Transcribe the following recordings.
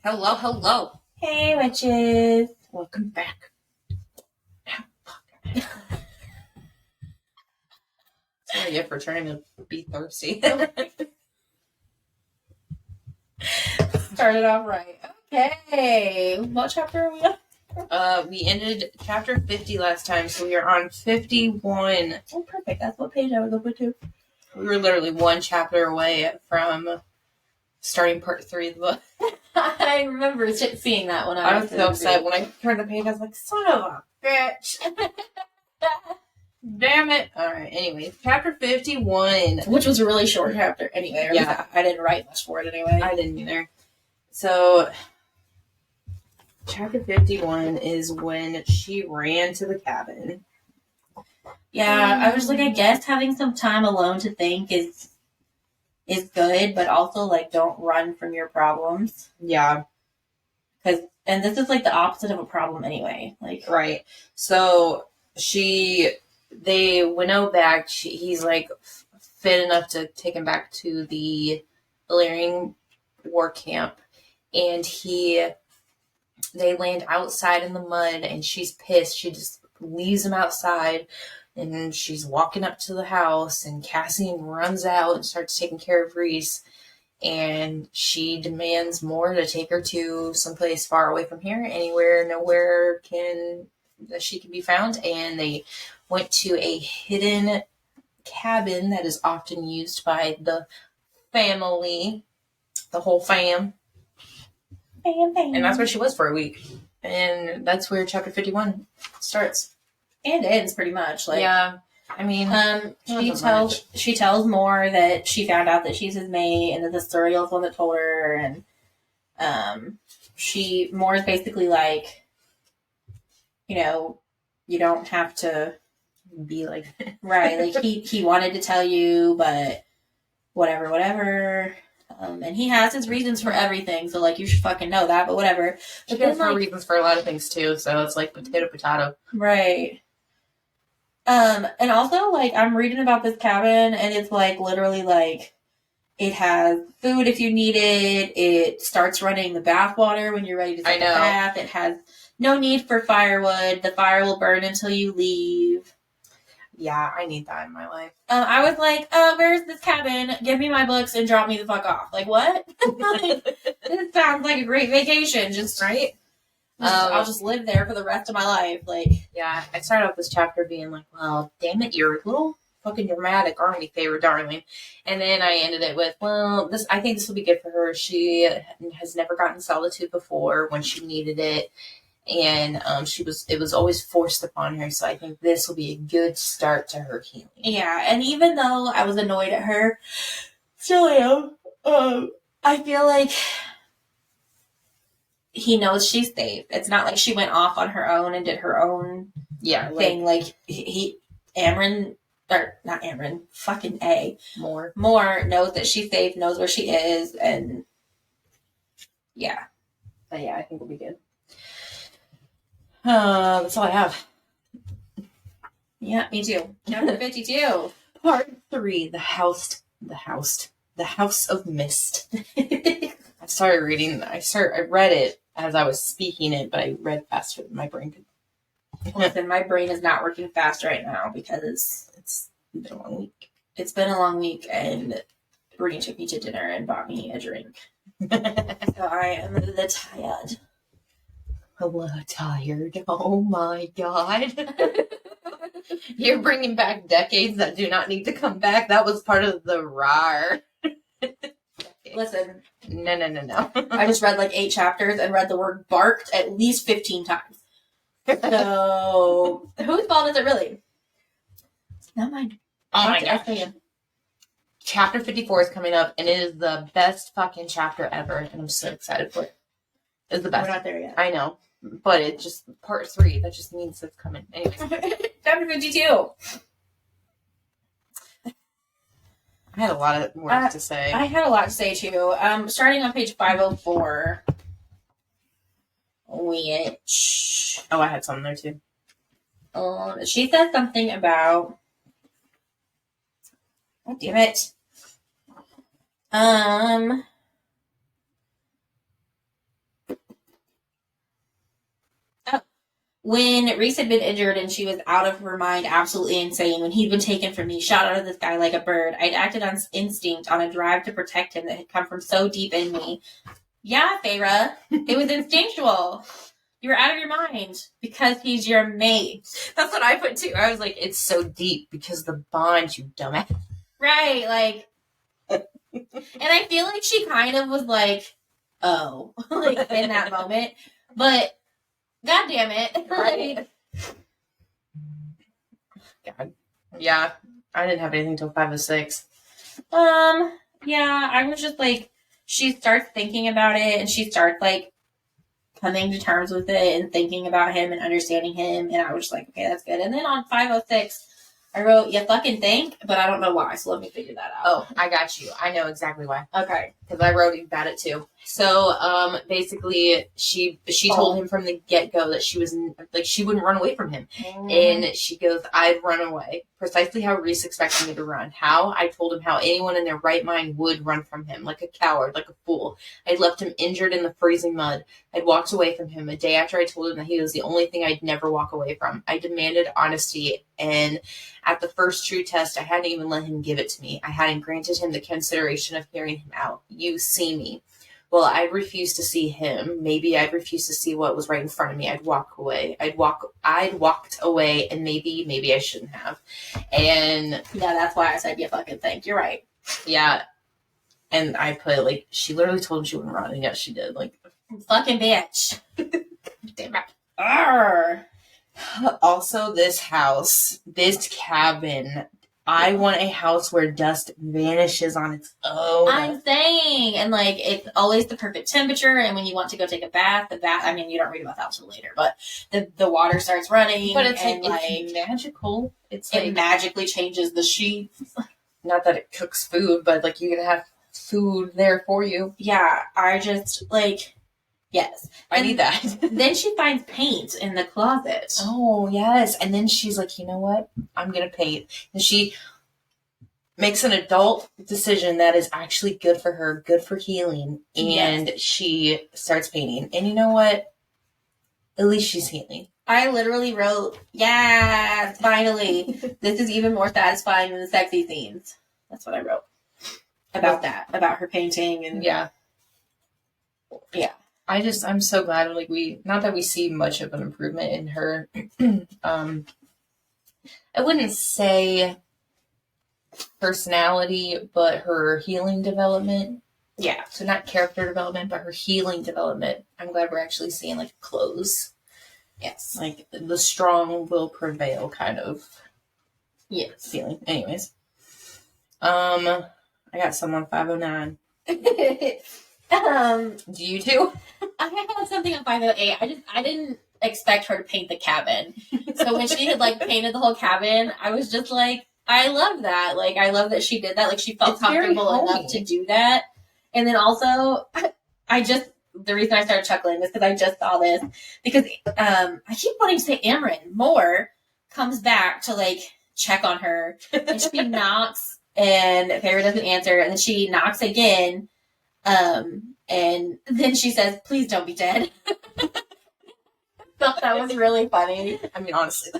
Hello, hello. Hey, witches. Welcome back. Sorry for trying to be thirsty. Started off right. Okay. What chapter are we on? We ended chapter 50 last time, so we are on 51. Oh, perfect. That's what page I was open to. We were literally one chapter away from starting part 3 of the book. I remember seeing that when I was so upset when I turned the page. I was like, son of a bitch. Damn it. Alright, anyway, chapter 51. Which was a really short chapter anyway. Yeah. I didn't write much for it anyway. I didn't either. So, chapter 51 is when she ran to the cabin. Yeah, I was like, I guess having some time alone to think is good, but also, like, don't run from your problems. Yeah. And this is, like, the opposite of a problem anyway. Like, right. So, they winnow back. He's, like, fit enough to take him back to the Valerian war camp. And they land outside in the mud, and she's pissed. She just leaves him outside, and she's walking up to the house, and Cassian runs out and starts taking care of Reese, and she demands more to take her to someplace far away from here, nowhere that she can be found, and they went to a hidden cabin that is often used by the family, the whole fam. And that's where she was for a week. And that's where chapter 51 starts. And ends pretty much. Like, yeah. I mean, she tells Moore that she found out that she's his mate and that the Suriel is the one that told her, and Moore is basically like, you know, you don't have to be like right. Like he wanted to tell you, but whatever. And he has his reasons for everything, so, like, you should fucking know that, but whatever. She has her reasons for a lot of things, too, so it's like potato. Right. And also, like, I'm reading about this cabin, and it's, like, literally, like, it has food if you need it, it starts running the bath water when you're ready to take a bath, it has no need for firewood, the fire will burn until you leave. Yeah, I need that in my life. I was like, where's this cabin? Give me my books and drop me the fuck off. Like, what? This sounds like a great vacation. Just, right? I'll just live there for the rest of my life. Like, yeah, I started off this chapter being like, well, damn it, you're a little fucking dramatic, aren't we, favorite darling? And then I ended it with, well, I think this will be good for her. She has never gotten solitude before when she needed it. And it was always forced upon her, so I think this will be a good start to her healing. Yeah, and even though I was annoyed at her, still am. I feel like he knows she's safe. It's not like she went off on her own and did her own thing. Like Moore knows that she's safe, knows where she is, and yeah. But yeah, I think we'll be good. That's all I have. Yeah, me too. Chapter 52. Part 3, the House of Mist. I read it as I was speaking it, but I read faster than my brain could. Listen, my brain is not working fast right now because it's been a long week. It's been a long week, and Brittany took me to dinner and bought me a drink. So I am a little tired. A little tired. Oh my god. You're bringing back decades that do not need to come back. That was part of the RAR. Listen. No. I just read like 8 chapters and read the word barked at least 15 times. So, whose fault is it really? Not mine. Oh my gosh. Chapter 54 is coming up, and it is the best fucking chapter ever, and I'm so excited for it. It's the best. We're not there yet. I know. But it's just part 3. That just means it's coming. Anyway. Chapter 52. I had a lot of words to say. I had a lot to say, too. Starting on page 504. Which... Oh, I had something there, too. She said something about... Oh, damn it. She when Reese had been injured and she was out of her mind, absolutely insane, when he'd been taken from me, shot out of the sky like a bird, I'd acted on instinct on a drive to protect him that had come from so deep in me. Yeah, Feyre, it was instinctual. You were out of your mind because he's your mate. That's what I put too. I was like, it's so deep because the bond, you dumbass. Right, like, and I feel like she kind of was like, oh, like in that moment, but God damn it. Right. God. Yeah, I didn't have anything till 5:06. Yeah, I was just like, she starts thinking about it and she starts like coming to terms with it and thinking about him and understanding him. And I was just like, okay, that's good. And then on 5:06, I wrote, you fucking think, but I don't know why. So let me figure that out. Oh, I got you. I know exactly why. Okay. Because I wrote about it too. So, basically, she told him from the get-go that she was, like, she wouldn't run away from him. And she goes, I'd run away. Precisely how Reese expected me to run. How? I told him how anyone in their right mind would run from him. Like a coward, like a fool. I'd left him injured in the freezing mud. I'd walked away from him a day after I told him that he was the only thing I'd never walk away from. I demanded honesty, and at the first true test, I hadn't even let him give it to me. I hadn't granted him the consideration of hearing him out. You see me. Well, I'd refuse to see him. Maybe I'd refuse to see what was right in front of me. I'd walk away. I'd walked away, and maybe I shouldn't have. And yeah, that's why I said you fucking think. You're right. Yeah. And I put, like, she literally told him she wouldn't run, and yes, she did. Like, fucking bitch. Damn it. Arr. Also, this house, this cabin, I want a house where dust vanishes on its own. I'm saying, and like, it's always the perfect temperature, and when you want to go take a bath, I mean, you don't read about that till later, but the water starts running, but it's and it's magical. It magically changes the sheets. Not that it cooks food, but like, you're gonna have food there for you. Yeah, I just, like, yes. I need that. Then she finds paint in the closet. Oh, yes. And then she's like, you know what? I'm going to paint. And she makes an adult decision that is actually good for her, good for healing. And yes, she starts painting. And you know what? At least she's healing. I literally wrote, yeah, finally. This is even more satisfying than the sexy scenes. That's what I wrote. About that. About her painting. And yeah. Yeah. I'm so glad, like, not that we see much of an improvement in her, I wouldn't say personality, but her healing development. Yeah. So not character development, but her healing development. I'm glad we're actually seeing, like, clothes. Yes. Like, the strong will prevail kind of feeling. Anyways. I got some on 509. Do you too? I had something on 508. I didn't expect her to paint the cabin. So when she had like painted the whole cabin, I was just like, I love that. Like, I love that she did that. Like, she felt comfortable enough to do that. And then also, the reason I started chuckling is because I just saw this. Because I keep wanting to say Amryn Moore comes back to like check on her. And she knocks, and Feyre doesn't answer. And then she knocks again. And then she says, please don't be dead. Thought that was really funny. I mean, honestly.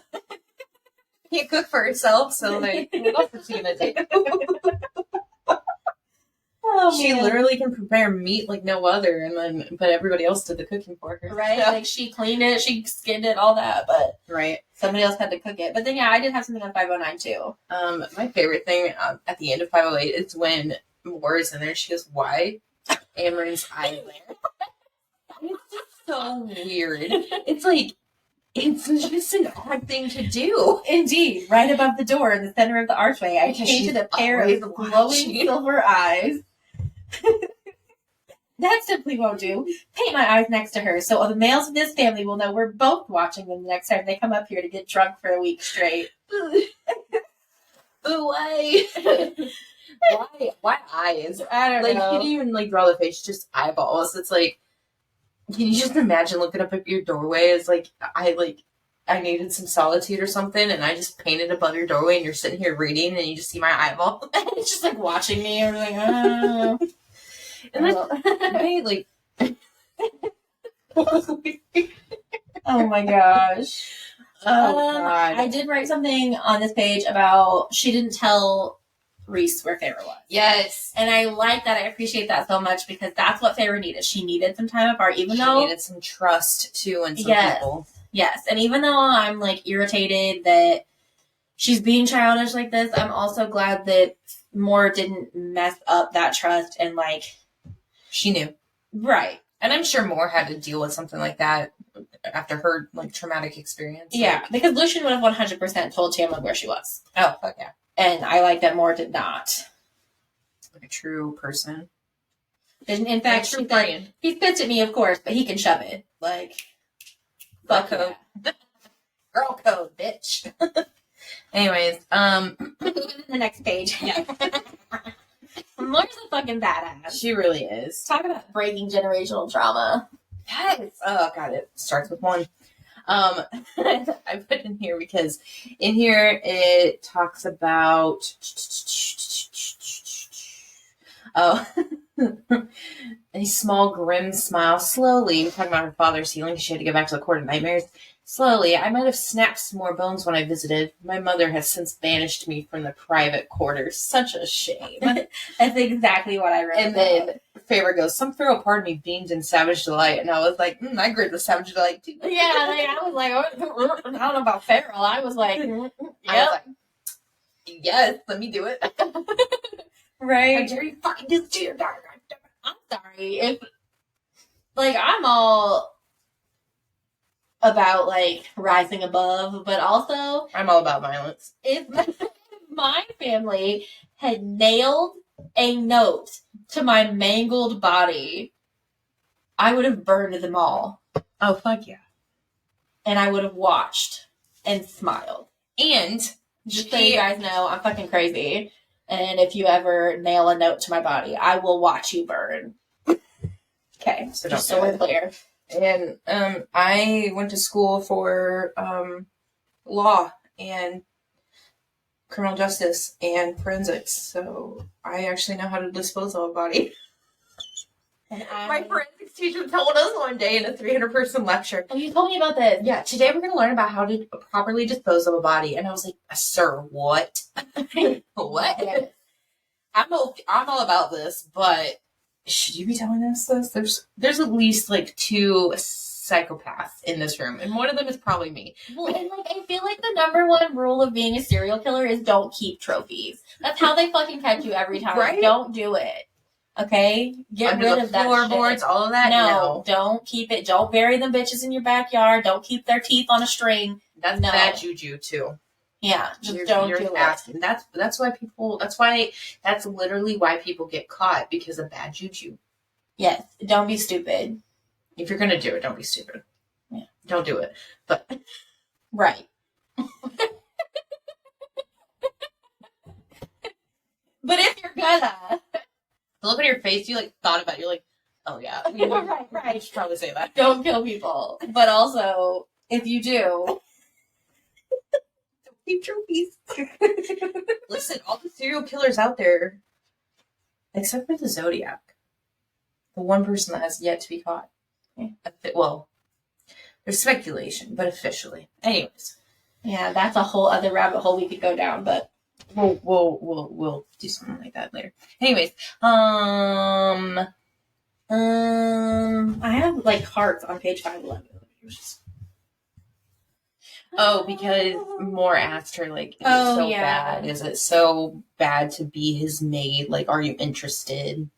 Can't cook for herself, so like, what else is she gonna do? She literally can prepare meat like no other, but everybody else did the cooking for her. Right? Yeah. Like, she cleaned it, she skinned it, all that, but right, somebody else had to cook it. But then, yeah, I did have something on 509 too. My favorite thing at the end of 508 is when Moore is in there. She goes, "Why Amryn's eye there?" It's just so weird. It's like, it's just an odd thing to do. Indeed. Right above the door in the center of the archway, I painted a pair of glowing silver eyes. That simply won't do. Paint my eyes next to her so the males of this family will know we're both watching them the next time they come up here to get drunk for a week straight. Why? Why eyes? I don't know. Like, you didn't even like draw the face, just eyeballs. It's like, can you just imagine looking up at your doorway? It's like, I needed some solitude or something, and I just painted above your doorway, and you're sitting here reading, and you just see my eyeball. It's just like watching me, and we're like, oh. And then, right, like, oh Oh my gosh. God. I did write something on this page about she didn't tell Reese where Feyre was. Yes. And I like that. I appreciate that so much because that's what Feyre needed. She needed some time apart, even she though needed some trust too in some people. Yes. And even though I'm like irritated that she's being childish like this, I'm also glad that Moore didn't mess up that trust and like she knew. Right. And I'm sure Moore had to deal with something like that after her like traumatic experience. Yeah, because Lucian would have 100% told Tamlin where she was. Oh, fuck yeah. And I like that Moore did not. Like a true person. In fact, she said, he spits at me, of course, but he can shove it. Like, fuck code. Yeah. Girl code, bitch. Anyways, the next page. Yeah. Moore's a fucking badass. She really is. Talk about breaking generational trauma. Yes. Oh god, it starts with one. I put in here because in here it talks about a small grim smile. Slowly, we're talking about her father's healing. She had to go back to the court of nightmares. Slowly, I might have snapped some more bones when I visited. My mother has since banished me from the private quarters. Such a shame. That's exactly what I wrote. And then Feyre goes, some feral part of me beamed in savage delight. And I was like, I agree with savage delight too. Yeah, like, I was like, I don't know about feral. I was like, I was like, yes, let me do it. Right. How dare you fucking do this to your daughter? I'm sorry. If, like, I'm all about, like, rising above, but also... I'm all about violence. If my family had nailed a note to my mangled body, I would have burned them all. Oh, fuck yeah. And I would have watched and smiled. And... just so you guys know, I'm fucking crazy. And if you ever nail a note to my body, I will watch you burn. Okay, so just so we're clear. And I went to school for law and criminal justice and forensics, so I actually know how to dispose of a body. And my forensics teacher told us one day in a 300-person lecture. Oh, you told me about this. Yeah, today we're going to learn about how to properly dispose of a body. And I was like, sir, what? What? Yes. I'm all about this, but should you be telling us this? There's at least like 2 psychopaths in this room, and one of them is probably me. Well, and like I feel like the number one rule of being a serial killer is don't keep trophies. That's how they fucking catch you every time. Right? Don't do it. Okay? Get Under rid the of that floorboards, shit. all of that? No, don't keep it. Don't bury them bitches in your backyard. Don't keep their teeth on a string. That's bad juju too. Yeah, just don't do it. That's literally why people get caught, because of bad juju. Yes, don't be stupid. If you're gonna do it, don't be stupid. Yeah, don't do it. But right. But if you're gonna, the look on your face, you like thought about it, you're like, oh yeah, right. You should probably say that. Don't kill people. But also, if you do, keep trophies. Listen, all the serial killers out there, except for the Zodiac, the one person that has yet to be caught. Well, there's speculation, but officially. Anyways. Yeah, that's a whole other rabbit hole we could go down, but we'll do something like that later. Anyways, I have like hearts on page 511. Oh, because Moore asked her, like, is it so bad? Is it so bad to be his maid? Like, are you interested?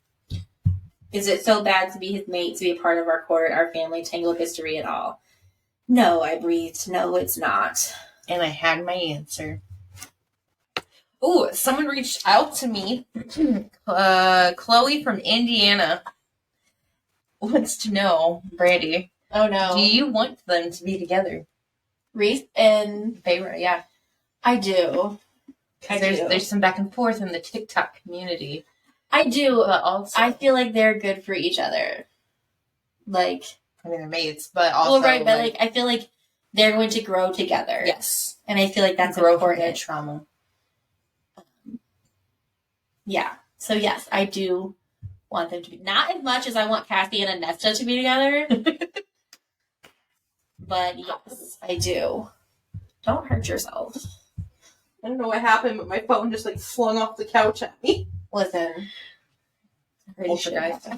Is it so bad to be his mate, to be a part of our court, our family, tangled history and all? No, I breathed. No, it's not. And I had my answer. Ooh, someone reached out to me. Chloe from Indiana wants to know, Brandy. Oh, no. Do you want them to be together? Reese and Feyre, yeah. I do. There's some back and forth in the TikTok community. I do. But also, I feel like they're good for each other. Like, I mean, they're mates, but also... Well, right, but like I feel like they're going to grow together. Yes. And I feel like that's important. Trauma. Yeah. So, yes, I do want them to be... Not as much as I want Cassie and Anesta to be together. But yes, I do. Don't hurt yourself. I don't know what happened, but my phone just like flung off the couch at me. Listen. Poltergeist.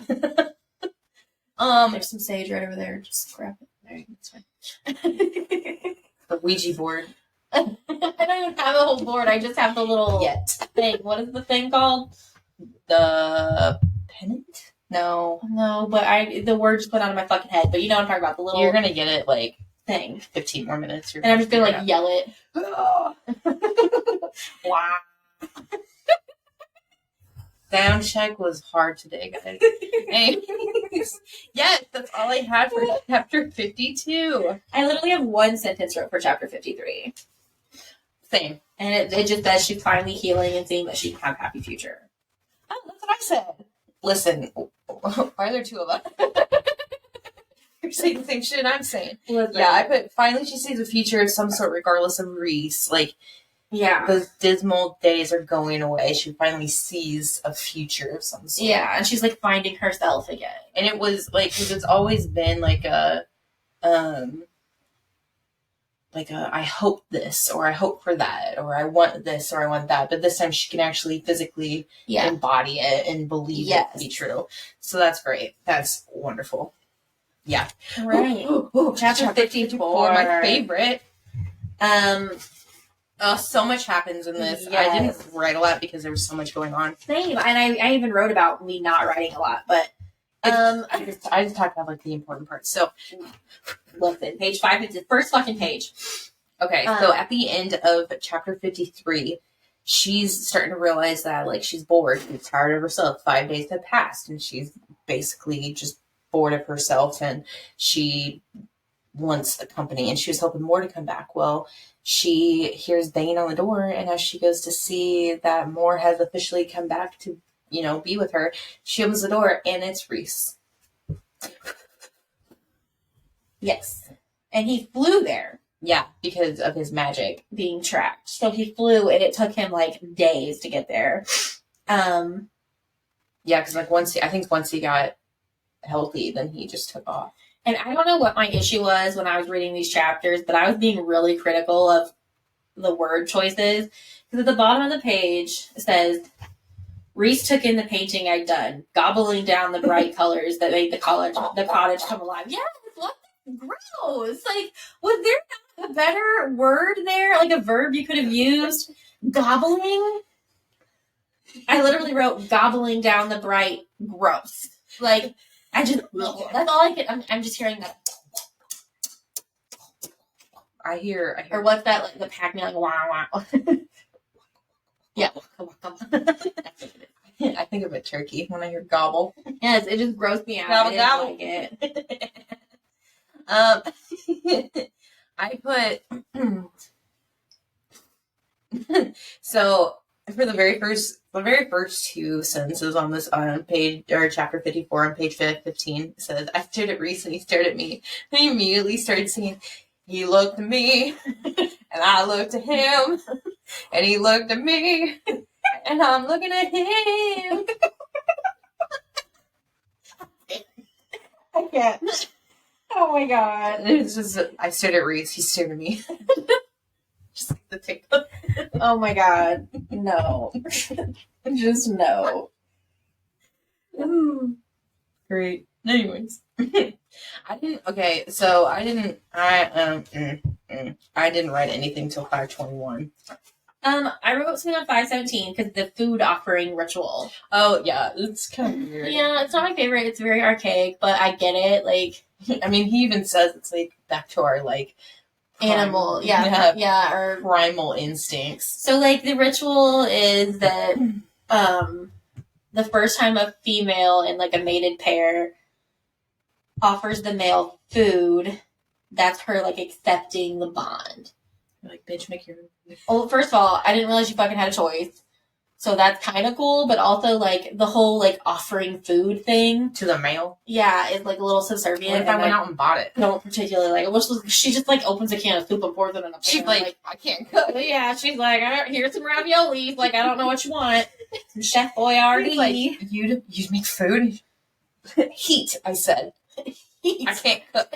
There's some sage right over there. Just grab it. There you go. It's fine. The Ouija board. I don't even have a whole board. I just have the little thing. What is the thing called? The pennant? No, but the word just went out of my fucking head. But you know what I'm talking about. The little. You're gonna get it like thing. 15 more minutes. And I'm just gonna like yell it. Wow. Sound check was hard today, guys. Anyways, yes, that's all I had for chapter 52. I literally have one sentence wrote for chapter 53. Same. And it just says she's finally healing and seeing that she can have a happy future. Oh, that's what I said. Listen, why are there two of us? You're saying the same shit I'm saying. Listen. Yeah, I put finally she sees a future of some sort regardless of Reese. Like, yeah, those dismal days are going away. She finally sees a future of some sort. Yeah, and she's like finding herself again. And it was like, because it's always been like a I hope this, or I hope for that, or I want this, or I want that. But this time she can actually physically embody it and believe it to be true. So that's great. That's wonderful. Yeah. Right. Chapter 54. My favorite. So much happens in this. Yes. I didn't write a lot because there was so much going on. Same. And I even wrote about me not writing a lot, but I just talked about like the important parts. So listen, page 5 is the first fucking page. Okay, so at the end of chapter 53, she's starting to realize that like she's bored, she's tired of herself. 5 days have passed and she's basically just bored of herself and she wants the company and she was hoping more to come back. Well, she hears banging on the door, and as she goes to see that Moore has officially come back to, be with her, she opens the door, and it's Reese. Yes. And he flew there. Yeah, because of his magic. Being tracked. So he flew, and it took him, like, days to get there. Yeah, because, like, once he got healthy, then he just took off. And I don't know what my issue was when I was reading these chapters, but I was being really critical of the word choices. Because at the bottom of the page, it says, Reese took in the painting I'd done, gobbling down the bright colors that made the cottage come alive. Yes, what? Gross. Like, was there not a better word there? Like a verb you could have used? Gobbling? I literally wrote gobbling down the bright gross. Like, that's all I can. I'm just hearing that. I hear. Or what's that? Like the pack me like wow wow. Yeah. I think of a turkey when I hear gobble. Yes, it just grossed me out. Gobble, I didn't like it. I put so for the very first two sentences on this page, or chapter 54 on page 15, it says, I stared at Reese and he stared at me. And he immediately started singing, he looked at me and I looked at him and he looked at me and I'm looking at him. I can't. Oh my god. It's just, I stared at Reese, he stared at me. Just like the TikTok. Oh my god. No. Just no. Great. Anyways. I didn't write anything till 5:21. I wrote something on 5:17 because the food offering ritual. Oh yeah, it's kind of weird. Yeah, it's not my favorite. It's very archaic, but I get it. Like, I mean, he even says it's like back to our like animal, or primal instincts. So like the ritual is that the first time a female in like a mated pair offers the male food, that's her like accepting the bond. You're like, bitch, make your. Well, first of all, I didn't realize you fucking had a choice. So that's kind of cool, but also, like, the whole, like, offering food thing. To the male? Yeah, is, like, a little subservient. What if I went out and bought it? Don't particularly like it. She just, like, opens a can of soup and pours it in a pan. She's like, I can't cook. Yeah, she's like, here's some ravioli. Like, I don't know what you want. Some Chef Boyardee. Like, you'd make food? Heat, I said. Heat. I can't cook.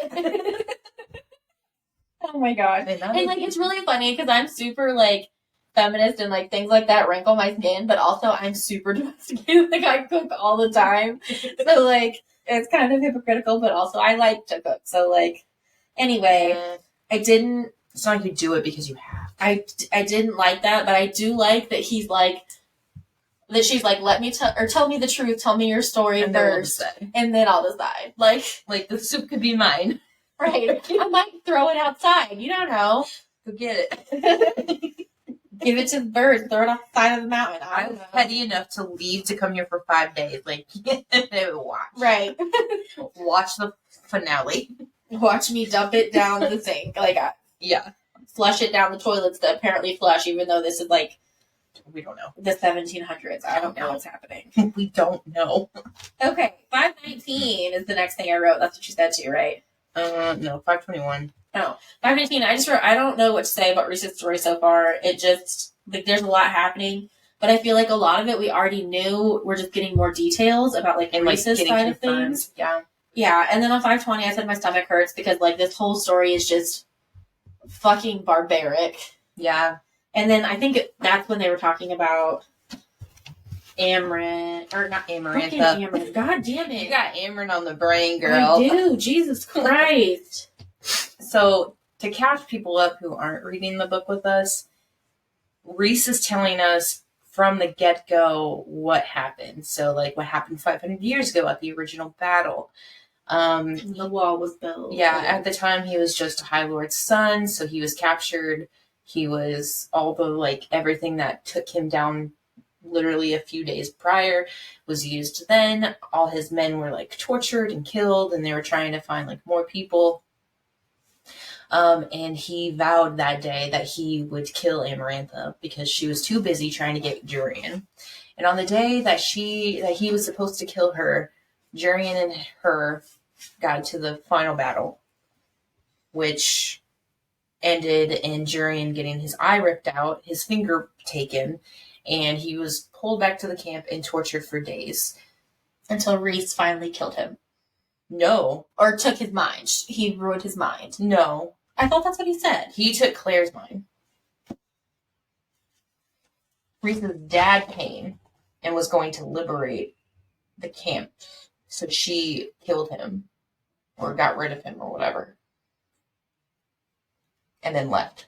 Oh my god. And And like it's really funny because I'm super like feminist and like things like that wrinkle my skin, but also I'm super domesticated. Like I cook all the time. So like it's kind of hypocritical, but also I like to cook. So like anyway, I didn't it's not like you do it because you have. I didn't like that, but I do like that he's like that she's like, let me tell me the truth, tell me your story And first, and then I'll decide. Like the soup could be mine. Right. I might throw it outside. You don't know. Go get it. Give it to the birds. Throw it off the side of the mountain. I was petty enough to leave to come here for 5 days. Like, watch. Right. Watch the finale. Watch me dump it down the sink. Like, yeah. Flush it down the toilets that apparently flush, even though this is like, we don't know. The 1700s. I don't know what's happening. We don't know. Okay. 519 is the next thing I wrote. That's what you said too, right? No, 521. Oh, 519. I just wrote, I don't know what to say about Reese's story so far. It just, like, there's a lot happening, but I feel like a lot of it we already knew. We're just getting more details about, like, Reese's side of things. Yeah. Yeah, and then on 520, I said my stomach hurts because, like, this whole story is just fucking barbaric. Yeah. And then I think that's when they were talking about Amaranth, or not Amaranth. Amaranth. God damn it. You got Amaranth on the brain, girl. I do. Jesus Christ. So, to catch people up who aren't reading the book with us, Reese is telling us from the get-go what happened. So, like, what happened 500 years ago at the original battle. The wall was built. Yeah, at the time he was just a High Lord's son, so he was captured. He was all the, like, everything that took him down literally a few days prior was used then. All his men were, like, tortured and killed, and they were trying to find, like, more people. And he vowed that day that he would kill Amarantha because she was too busy trying to get Jurian. And on the day that he was supposed to kill her, Jurian and her got to the final battle, which ended in Jurian getting his eye ripped out, his finger taken, and he was pulled back to the camp and tortured for days. Until Reese finally killed him. No. Or took his mind. He ruined his mind. No. I thought that's what he said. He took Claire's mind. Reese's dad came and was going to liberate the camp. So she killed him. Or got rid of him or whatever. And then left.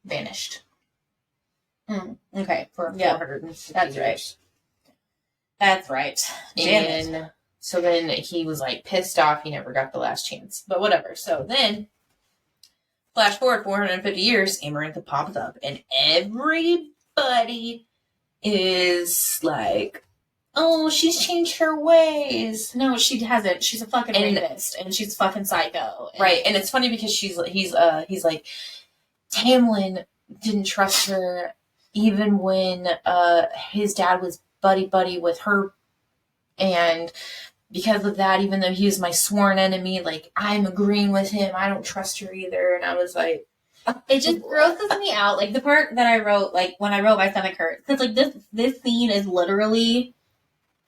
Vanished. Okay. For 450 that's years. Right. That's right. And so then he was like pissed off. He never got the last chance. But whatever. So then, flash forward 450 years, Amarantha pops up. And everybody is like, oh, she's changed her ways. No, she hasn't. She's a fucking rapist. And she's fucking psycho. Right. And it's funny because he's like, Tamlin didn't trust her even when his dad was buddy with her, and because of that, even though he was my sworn enemy, like, I'm agreeing with him, I don't trust her either. And I was like, it just grosses me out. Like, the part that I wrote, like, when I wrote my stomach hurts, because, like, this scene is literally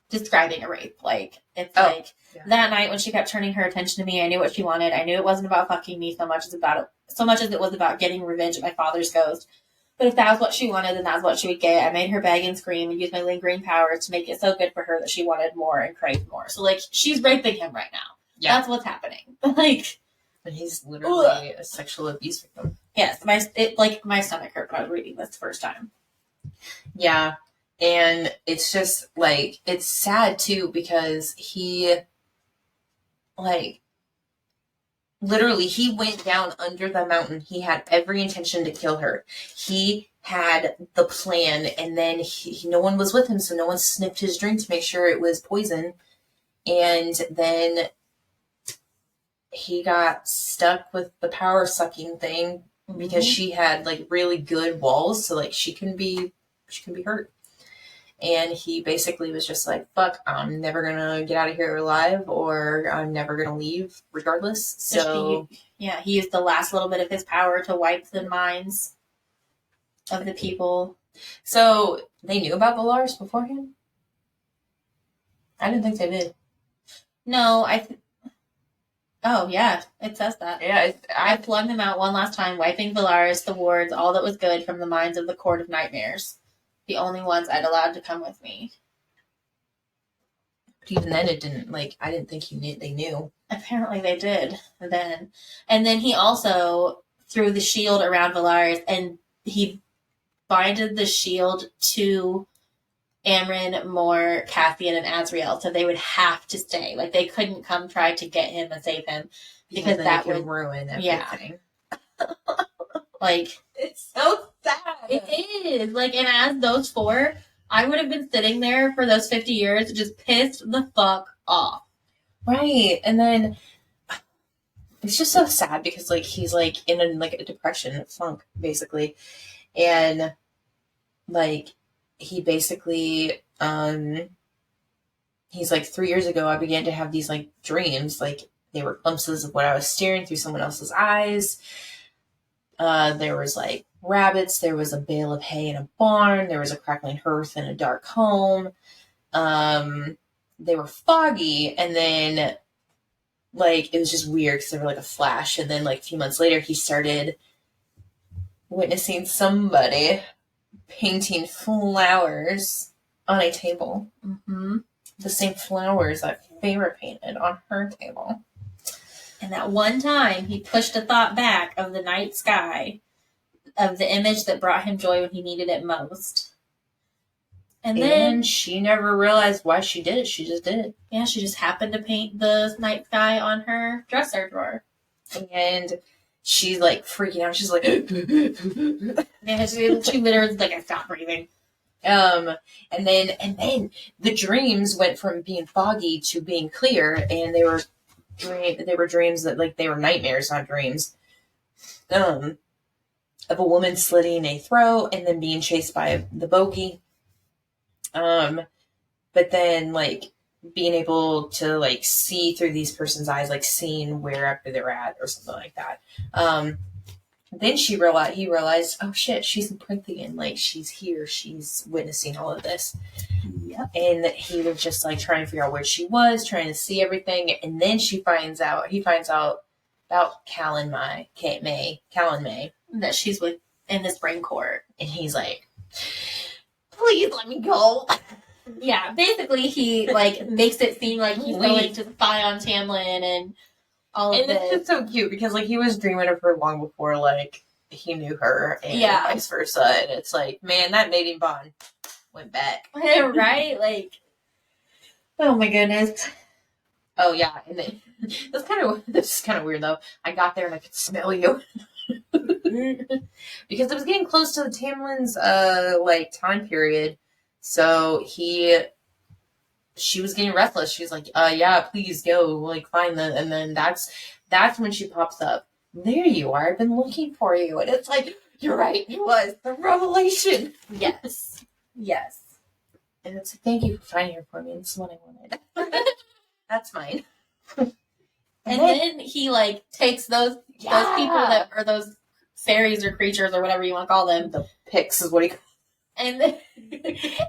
describing a rape. Like, it's that night when she kept turning her attention to me, I knew what she wanted. I knew it wasn't about fucking me so much as it was about getting revenge at my father's ghost. But if that was what she wanted, then that's what she would get. I made her beg and scream and use my lingering powers to make it so good for her that she wanted more and craved more. So, like, she's raping him right now. Yeah. That's what's happening. Like, but he's literally a sexual abuse victim. Yes, my stomach hurt when I was reading this the first time. Yeah, and it's just, like, it's sad, too, because he, like, literally, he went down under the mountain. He had every intention to kill her. He had the plan, and then no one was with him, so no one sniffed his drink to make sure it was poison. And then he got stuck with the power sucking thing because she had, like, really good walls, so, like, she can be hurt. And he basically was just like, fuck, I'm never gonna get out of here alive, or I'm never gonna leave regardless. So he used the last little bit of his power to wipe the minds of the people. So they knew about the Lars beforehand? I didn't think they did. No, Oh, yeah, it says that. Yeah, I flung them out one last time, wiping Valaris the wards, all that was good from the minds of the Court of Nightmares. The only ones I'd allowed to come with me. But even then, it didn't, like, I didn't think they knew. Apparently they did then. And then he also threw the shield around Valaris, and he binded the shield to Amryn, Mor, Cassian, and Azriel, so they would have to stay. Like, they couldn't come try to get him and save him, because that would ruin everything. Yeah. Like, it's so sad. It is. Like, and as those four, I would have been sitting there for those 50 years just pissed the fuck off. Right. And then it's just so sad because, like, he's, like, in a depression, funk, basically. And, like, he basically, he's like, 3 years ago, I began to have these, like, dreams. Like, they were glimpses of what I was staring through someone else's eyes. There was, like, rabbits. There was a bale of hay in a barn. There was a crackling hearth in a dark home. They were foggy. And then, like, it was just weird because they were like a flash. And then, like, a few months later, he started witnessing somebody painting flowers on a table. Mm-hmm. The same flowers that Feyre painted on her table. And that one time, he pushed a thought back of the night sky, of the image that brought him joy when he needed it most. And then she never realized why she did it. She just did it. Yeah, she just happened to paint the night sky on her dresser drawer. And she's, like, freaking out. She's like... Yeah, she literally, like, I stopped breathing. And then the dreams went from being foggy to being clear, and they were dreams that, like, they were nightmares, not dreams. Of a woman slitting a throat and then being chased by the bogey. But then, like, being able to, like, see through these person's eyes, like, seeing wherever they're at or something like that. Then he realized, oh shit, she's in Prythian. Like, she's here. She's witnessing all of this. Yep. And he was just, like, trying to figure out where she was, trying to see everything. And then he finds out about Callan May, that she's in this brain court. And he's like, please let me go. Yeah, basically he, like, makes it seem like he's going to spy on Tamlin and all of this. And it's just so cute because, like, he was dreaming of her long before, like, he knew her and vice versa. And it's like, man, that mating bond went back. Right? Like, oh my goodness. Oh, yeah. And then, this is kind of weird, though. I got there and I could smell you. Because it was getting close to the Tamlin's, like, time period. So she was getting restless. She's like, yeah, please go, like, find them. And then that's when she pops up. There you are. I've been looking for you. And it's like, you're right. It was the revelation. Yes. Yes. And it's like, thank you for finding her for me. This is what I wanted. That's mine. And then he, like, takes those people that are those fairies or creatures or whatever you want to call them. The Pix is what he... And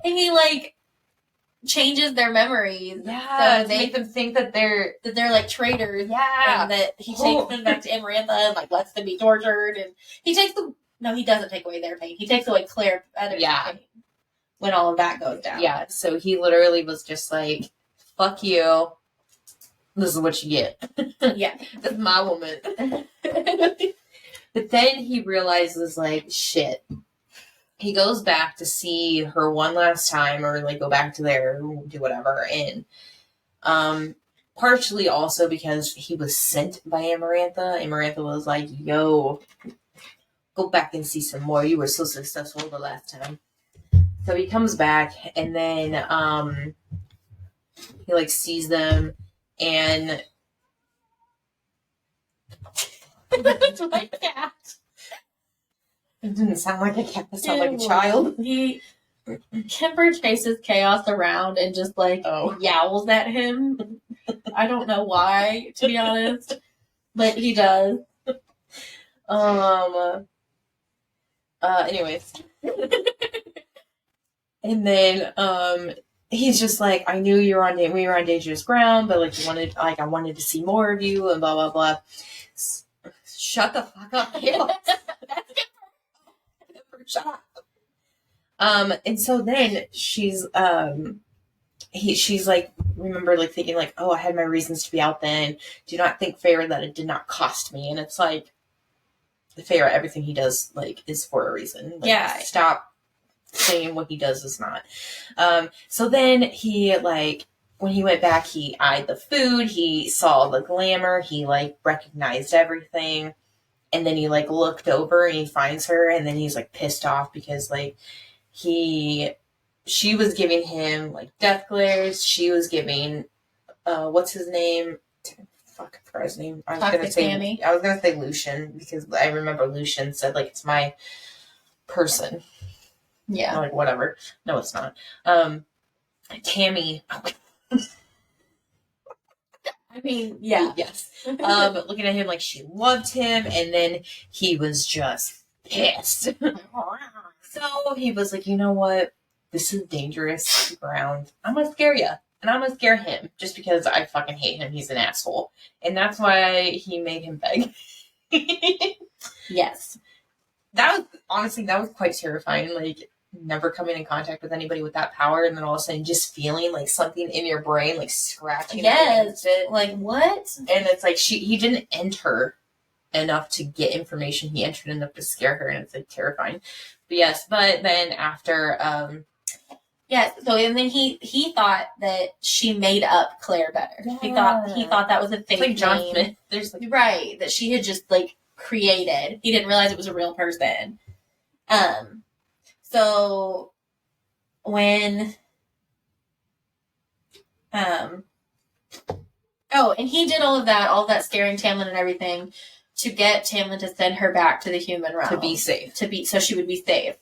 he, like, changes their memories. Yeah, so they make them think that they're like traitors. Yeah. And that he takes them back to Amarantha and, like, lets them be tortured. And he takes them... No, he doesn't take away their pain. He takes away Claire's pain when all of that goes down. Yeah, so he literally was just like, fuck you. This is what you get. Yeah. This is my woman. But then he realizes, like, shit. He goes back to see her one last time, or, like, go back to there, do whatever. And partially also because he was sent by Amarantha. Amarantha was like, yo, go back and see some more. You were so successful the last time. So he comes back, and then he, like, sees them, and... It's my cat. It didn't sound like a cat. It sounded like a child. Kemper chases Chaos around and just, like, yowls at him. I don't know why, to be honest, but he does. Anyways. And then, he's just like, I knew we were on dangerous ground, but like I wanted to see more of you and blah blah blah. Shut the fuck up, Caleb. Shut up. And so then she's like, remember like thinking like, oh, I had my reasons to be out then. Do not think, Feyre, that it did not cost me. And it's like, Feyre, everything he does like is for a reason. Like, yeah. Stop saying what he does is not. So then he like, when he went back, he eyed the food, he saw the glamour, he like recognized everything. And then he like looked over and he finds her, and then he's like pissed off because like she was giving him like death glares. She was giving what's his name? Fuck, I forgot his name. I was gonna say Lucian, because I remember Lucian said like, it's my person. Yeah. Like, whatever. No, it's not. Tammy. I mean, yeah. Yes. Looking at him like she loved him, and then he was just pissed. So he was like, you know what? This is dangerous ground. I'm gonna scare you. And I'm gonna scare him just because I fucking hate him. He's an asshole. And that's why he made him beg. Yes. That was quite terrifying. Like, never coming in contact with anybody with that power, and then all of a sudden just feeling like something in your brain like scratching. Yes. Like, what? And it's like he didn't enter enough to get information. He entered enough to scare her, and it's like terrifying. But yes, but then after yes, so and then he thought that she made up Claire better. Yeah. He thought that was a fake like John name. Smith. There's like, right, that she had just like created. He didn't realize it was a real person. So when oh, and he did all of that scaring Tamlin and everything to get Tamlin to send her back to the human realm to be safe, so she would be safe.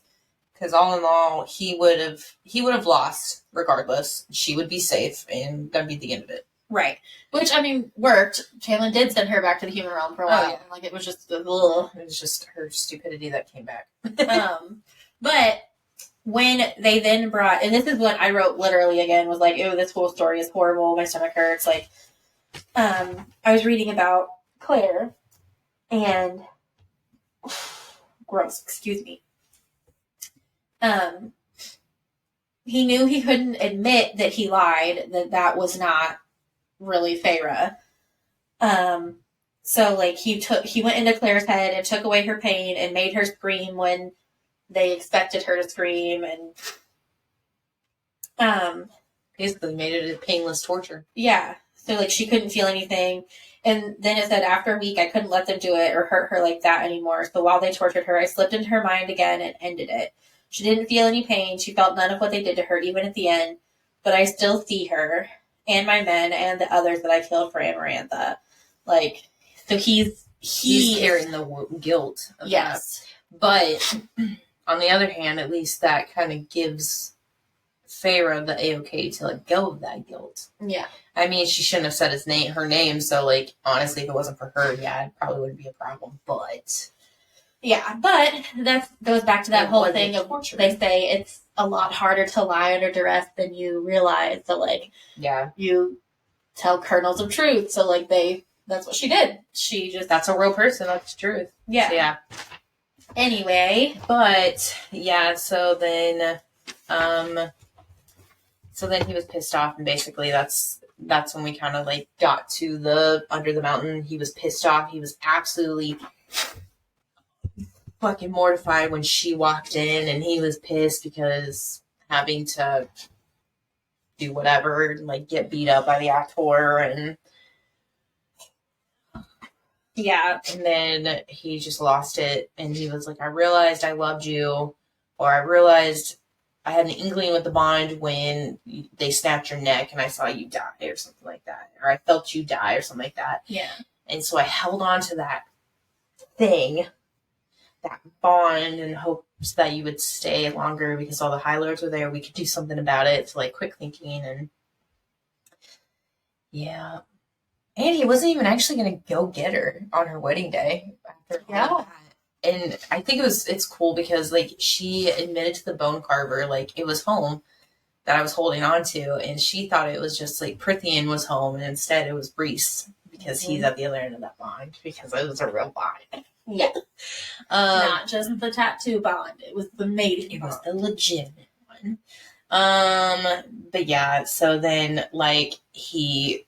Because all in all, he would have lost regardless. She would be safe, and that'd be the end of it. Right. Which, I mean, worked. Tamlin did send her back to the human realm for a while. Yeah. Like, it was just it was just her stupidity that came back. But when they then brought, and this is what I wrote literally again, was like, ew, this whole story is horrible. My stomach hurts. Like, I was reading about Claire, and gross, excuse me. He knew he couldn't admit that he lied, that was not really Feyre. So like he went into Claire's head and took away her pain and made her scream when they expected her to scream, and basically made it a painless torture. Yeah. So like she couldn't feel anything. And then it said, after a week, I couldn't let them do it or hurt her like that anymore. So while they tortured her, I slipped into her mind again and ended it. She didn't feel any pain. She felt none of what they did to her, even at the end. But I still see her and my men and the others that I killed for Amarantha. Like, so he's carrying the guilt of yes. that. But on the other hand, at least that kind of gives Feyre the A-OK to let go of that guilt. Yeah. I mean, she shouldn't have said her name, so, like, honestly, if it wasn't for her, yeah, it probably wouldn't be a problem, but... Yeah, but that goes back to that whole thing of, torture. They say it's a lot harder to lie under duress than you realize, so, like... Yeah. You tell kernels of truth, so, like, that's what she did. She just... That's a real person, that's the truth. Yeah. So, yeah. Anyway. But, yeah, so then he was pissed off, and basically that's when we kind of like got to the under the mountain. He was pissed off. He was absolutely fucking mortified when she walked in, and he was pissed because having to do whatever, like get beat up by the actor, and yeah, and then he just lost it, and he was like, I realized I loved you, or I realized I had an inkling with the bond when they snapped your neck and I saw you die, or something like that. Or I felt you die, or something like that. Yeah. And so I held on to that thing, that bond, in hopes that you would stay longer because all the High Lords were there. We could do something about it. So, like, quick thinking, and yeah. And he wasn't even actually going to go get her on her wedding day. After yeah. And I think it's cool because, like, she admitted to the bone carver, like, it was home that I was holding on to, and she thought it was just like Prithian was home, and instead it was Reese because he's at the other end of that bond because it was a real bond. Yeah. Not just the tattoo bond; it was the mating. It was the legitimate one. But yeah, so then like he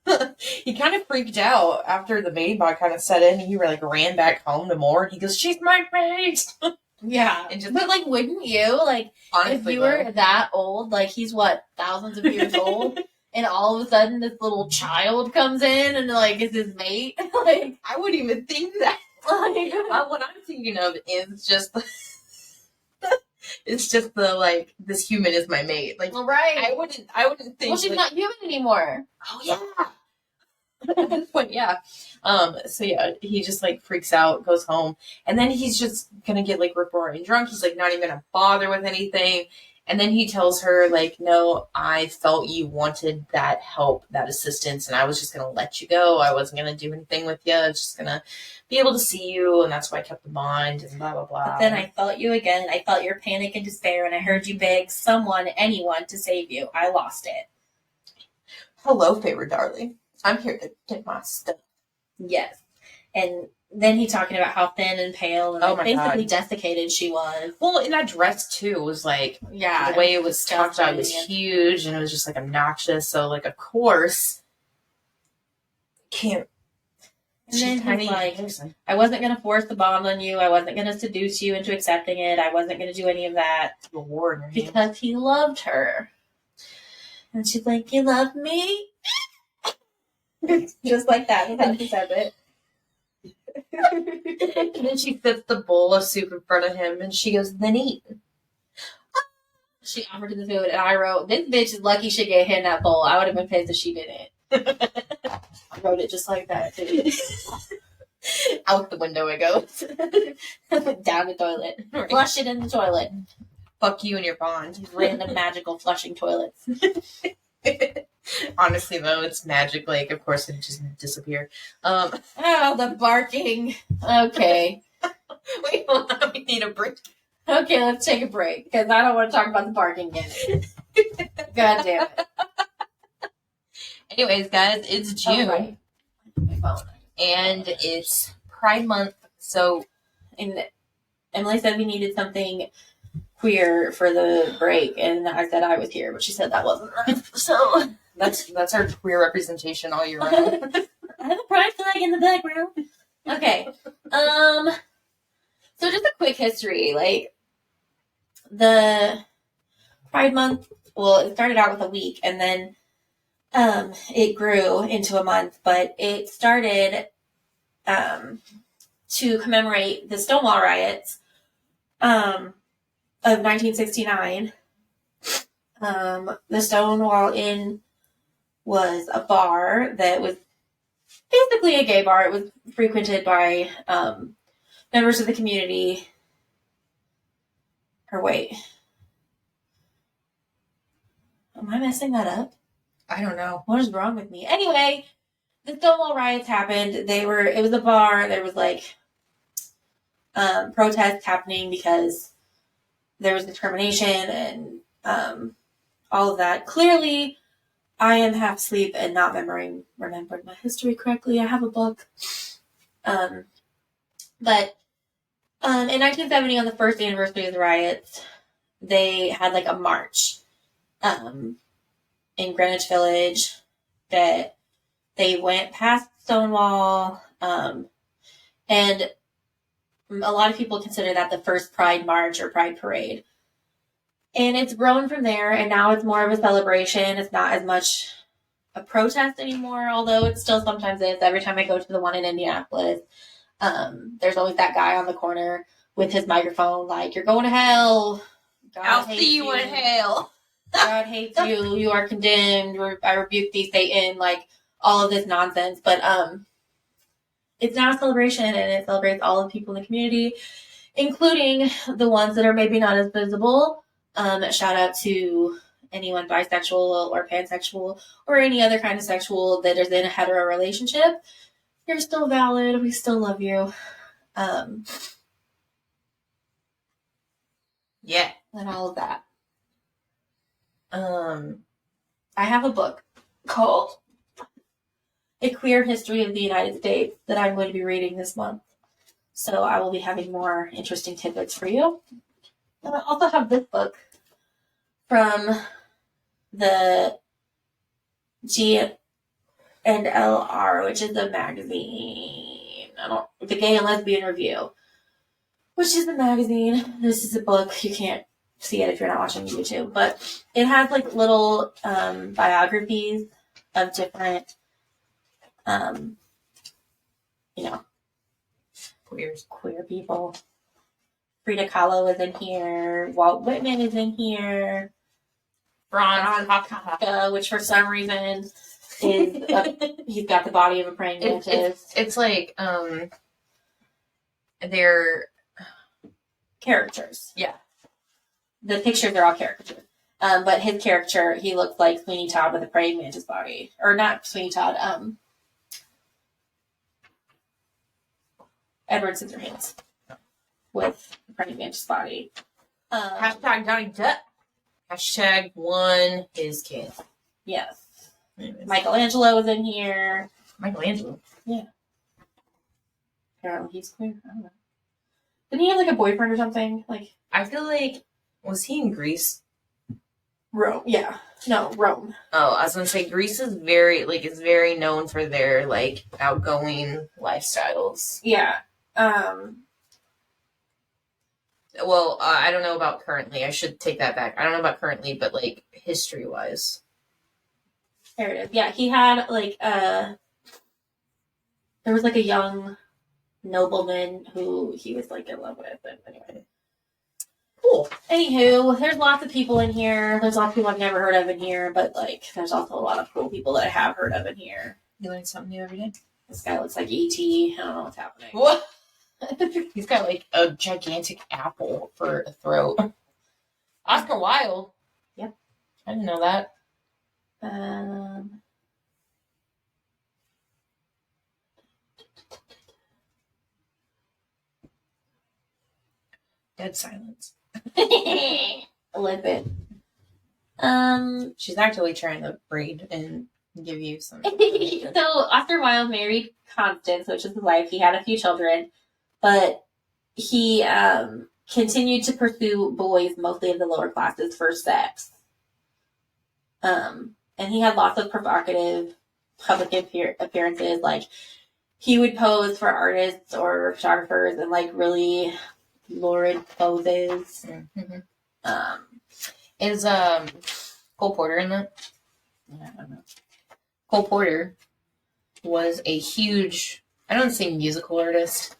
kind of freaked out after the maid bond kind of set in. He like ran back home to Moore, and he goes, "She's my mate." Yeah, and just, but like, wouldn't you like honestly, if you were that old? Like, he's what, thousands of years old, and all of a sudden this little child comes in and like is his mate. Like, I wouldn't even think that. Like, what I'm thinking of is just. It's just the like this human is my mate. Like, well, right? I wouldn't think. Well, she's not human anymore. Oh yeah. At this point, yeah. So yeah, he just like freaks out, goes home, and then he's just gonna get like rip roaring drunk. He's like not even gonna bother with anything. And then he tells her, like, no, I felt you wanted that help, that assistance, and I was just gonna let you go. I wasn't gonna do anything with you. I was just gonna be able to see you, and that's why I kept the bond, and blah blah blah. But then I felt you again. I felt your panic and despair, and I heard you beg someone, anyone, to save you. I lost it. Hello, favorite darling. I'm here to get my stuff. Yes. And then he talking about how thin and pale and like basically desiccated she was. Well, in that dress too was like, yeah, the way it was talked about was huge, and it was just like obnoxious. So like, of course, can't. And then he's like, I wasn't going to force the bond on you. I wasn't going to seduce you into accepting it. I wasn't going to do any of that. Because he loved her. And she's like, you love me? Just like that. That's how she says it. And then she sets the bowl of soup in front of him, and she goes, then eat. She offered him the food, and I wrote, this bitch is lucky she get hit in that bowl. I would have been pissed if she didn't. I wrote it just like that, too. Out the window it goes. Down the toilet. Right. Flush it in the toilet. Fuck you and your bond. Random magical flushing toilets. Honestly, though, it's magic. Like, of course, it just disappear. Oh, the barking. Okay. Wait, hold on. We need a break. Okay, let's take a break, because I don't want to talk about the barking again. God damn it. Anyways, guys, it's June. Oh, right. My phone. And it's Pride Month, so... And Emily said we needed something queer for the break, and I said I was here, but she said that wasn't right. So that's our queer representation all year round. I have a pride flag in the background. Okay. So just a quick history, like the Pride Month. Well, it started out with a week, and then it grew into a month. But it started to commemorate the Stonewall riots of 1969. The Stonewall Inn was a bar that was basically a gay bar. It was frequented by members of the community. Or wait. Am I messing that up? I don't know. What is wrong with me? Anyway, the Stonewall riots happened. It was a bar. There was like protests happening because there was discrimination and all of that. Clearly, I am half asleep and not remembering my history correctly. I have a book. But in 1970, on the first anniversary of the riots, they had like a march in Greenwich Village that they went past Stonewall, and a lot of people consider that the first Pride March or Pride Parade. And it's grown from there, and now it's more of a celebration. It's not as much a protest anymore, although it still sometimes is. Every time I go to the one in Indianapolis, there's always that guy on the corner with his microphone, like, you're going to hell. God I'll see you in hell. God hates you. You are condemned. I rebuke thee, Satan. Like, all of this nonsense. But it's now a celebration, and it celebrates all the people in the community, including the ones that are maybe not as visible. Shout out to anyone bisexual or pansexual or any other kind of sexual that is in a hetero relationship. You're still valid. We still love you. Yeah. And all of that. I have a book called A Queer History of the United States that I'm going to be reading this month. So I will be having more interesting tidbits for you. And I also have this book from the G&LR, which is a magazine. The Gay and Lesbian Review, which is a magazine. This is a book. You can't see it if you're not watching YouTube, but it has like little biographies of different, queer people. Frida Kahlo is in here. Walt Whitman is in here. Franz Kafka, which for some reason is he's got the body of a praying mantis. It's like they're caricatures. Yeah, the pictures are all caricatures. But his caricature, he looks like Sweeney Todd with a praying mantis body, or not Sweeney Todd. Edward Scissorhands with a praying mantis body. Hashtag Johnny Depp. Hashtag won his kid. Yes. Anyways. Michelangelo is in here. Michelangelo? Yeah. Apparently he's queer. I don't know. Didn't he have like a boyfriend or something? Like, I feel like, was he in Greece? Rome. Yeah. No, Rome. Oh, I was gonna say Greece is very known for their like outgoing lifestyles. Yeah. Well, I don't know about currently. I should take that back. I don't know about currently, but like history-wise. There it is. Yeah, he had like there was like a young nobleman who he was like in love with. But anyway. Cool. Anywho, there's lots of people in here. There's lots of people I've never heard of in here, but like there's also a lot of cool people that I have heard of in here. You learn something new every day. This guy looks like E.T. I don't know what's happening. What? He's got like a gigantic apple for a throat. Oscar Wilde. Yep. I didn't know that. Dead silence. A little bit. She's actually trying to breed and give you some. So Oscar Wilde married Constance, which is his wife. He had a few children, but he continued to pursue boys, mostly of the lower classes, for sex. And he had lots of provocative public appearances. Like, he would pose for artists or photographers in, like, really lurid poses. Mm-hmm. Is Cole Porter in that? Yeah, I don't know. Cole Porter was a huge, I don't say musical artist,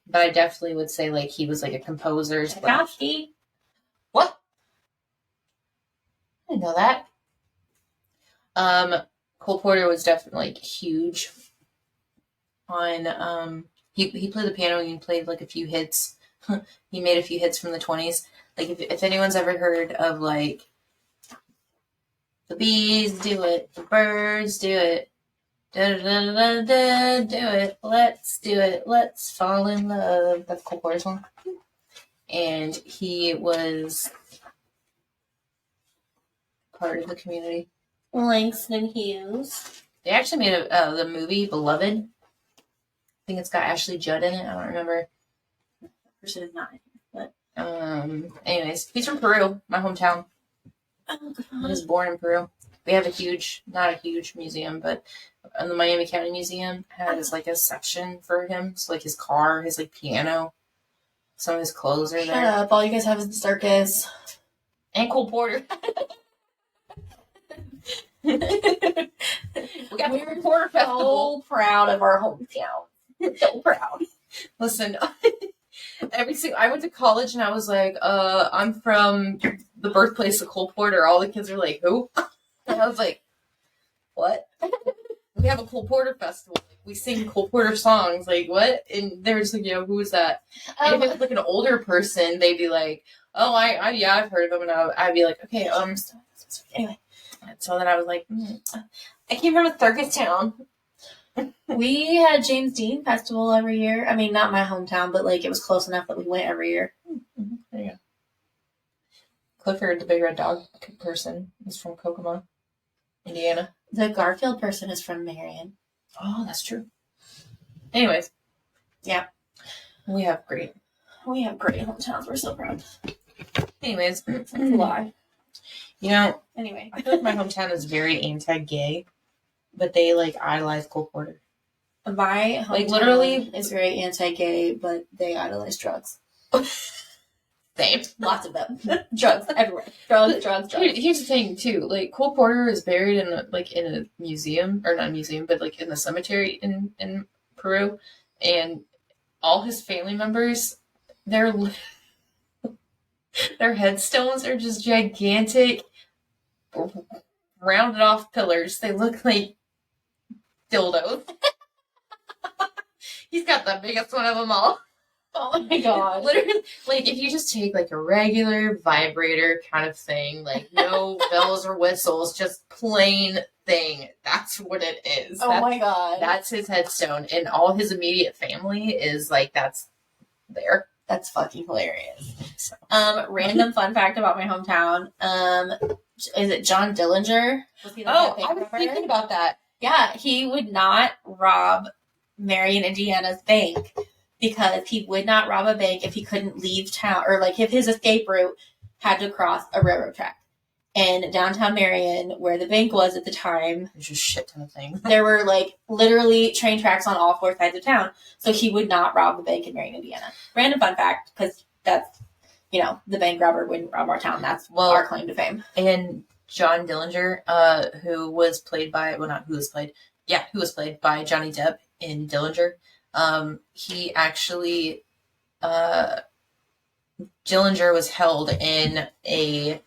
but I definitely would say like he was like a composer. Tchaikovsky. What? I didn't know that. Cole Porter was definitely like huge on he played the piano and he played like a few hits. He made a few hits from the 20s. Like if anyone's ever heard of like the bees do it, the birds do it, da da da da da, do it, let's do it, let's fall in love. That's Cole Porter's song. And he was part of the community. Langston Hughes. They actually made the movie Beloved. I think it's got Ashley Judd in it. I don't remember. That person is not in here, but anyways, he's from Peru, my hometown. Oh, I was born in Peru. We have not a huge museum, but the Miami County Museum has like a section for him. So like his car, his like piano, some of his clothes are there. Shut up! All you guys have is the circus and Cole Porter. We got the Cole Porter Festival. So proud of our hometown. So proud. Listen, I went to college and I was like, I'm from the birthplace of Cole Porter. All the kids are like, who? And I was like, what? We have a Cole Porter festival. We sing Cole Porter songs. Like, what? And they're just like, who is that? And if it was like an older person, they'd be like, oh, I've heard of him. And I'd be like, okay, anyway. So then I was like, I came from a circus town. We had James Dean Festival every year. I mean, not my hometown, but like it was close enough that we went every year. Mm-hmm. There you go. Clifford, the big red dog person, is from Kokomo, Indiana. The Garfield person is from Marion. Oh, that's true. Anyways. Yeah. We have great hometowns. We're so proud. Anyways. It's a lie. You know, anyway. I feel like my hometown is very anti-gay, but they, like, idolize Cole Porter. My hometown like, literally is very anti-gay, but they idolize drugs. Same. Lots of them. Drugs everywhere. Drugs. Here's the thing, too. Like, Cole Porter is buried in a museum, or not a museum, but, like, in the cemetery in Peru, and all his family members, their headstones are just gigantic, rounded off pillars. They look like dildos. He's got the biggest one of them all. Oh my god. Literally, like, if you just take, like, a regular vibrator kind of thing, like, no bells or whistles, just plain thing, that's what it is. My god. That's his headstone, and all his immediate family is, like, that's there. That's fucking hilarious. So. Random fun fact about my hometown. Is it John Dillinger? I was thinking about that. Yeah, he would not rob Marion, Indiana's bank because he would not rob a bank if he couldn't leave town, or like if his escape route had to cross a railroad track. And downtown Marion, where the bank was at the time, there's just a shit ton of things. There were like literally train tracks on all four sides of town. So he would not rob the bank in Marion, Indiana. Random fun fact, because that's, the bank robber wouldn't rob our town. That's our claim to fame. And John Dillinger, who was played by Johnny Depp in Dillinger. He actually, Dillinger was held in a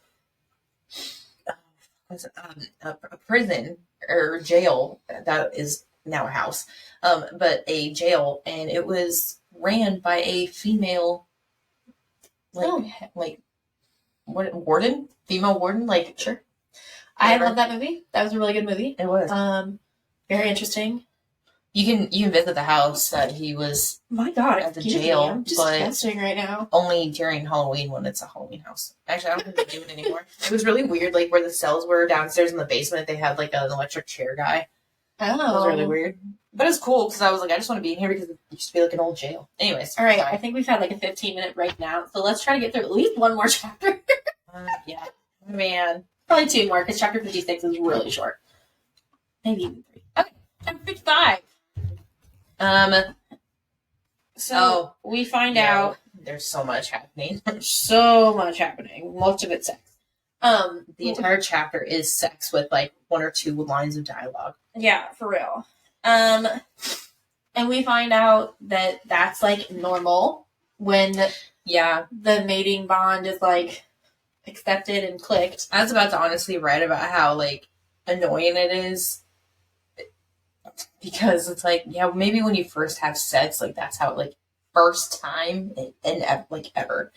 prison or jail that is now a house, but a jail, and it was ran by a female, female warden, like, sure. I love that movie. That was a really good movie. It was. Very interesting. You can visit the house that he was. My God, at the jail, I'm just disgusting right now. Only during Halloween when it's a Halloween house. Actually, I don't think they do it anymore. It was really weird, like where the cells were downstairs in the basement. They had like an electric chair guy. Oh, it was really weird, but it's cool because I was like, I just want to be in here because it used to be like an old jail. Anyways, all right. Sorry. I think we've had like a 15-minute break now, so let's try to get through at least one more chapter. Yeah, man, probably two more because chapter 56 is really short. Maybe even 3. Okay, chapter 55. So we find out there's so much happening. Most of it's sex. The entire chapter is sex with like 1 or 2 lines of dialogue. Yeah, for real. And we find out that that's like normal when the mating bond is like accepted and clicked. I was about to honestly write about how like annoying it is. Because it's like, maybe when you first have sex, like that's how it, like, first time and like ever.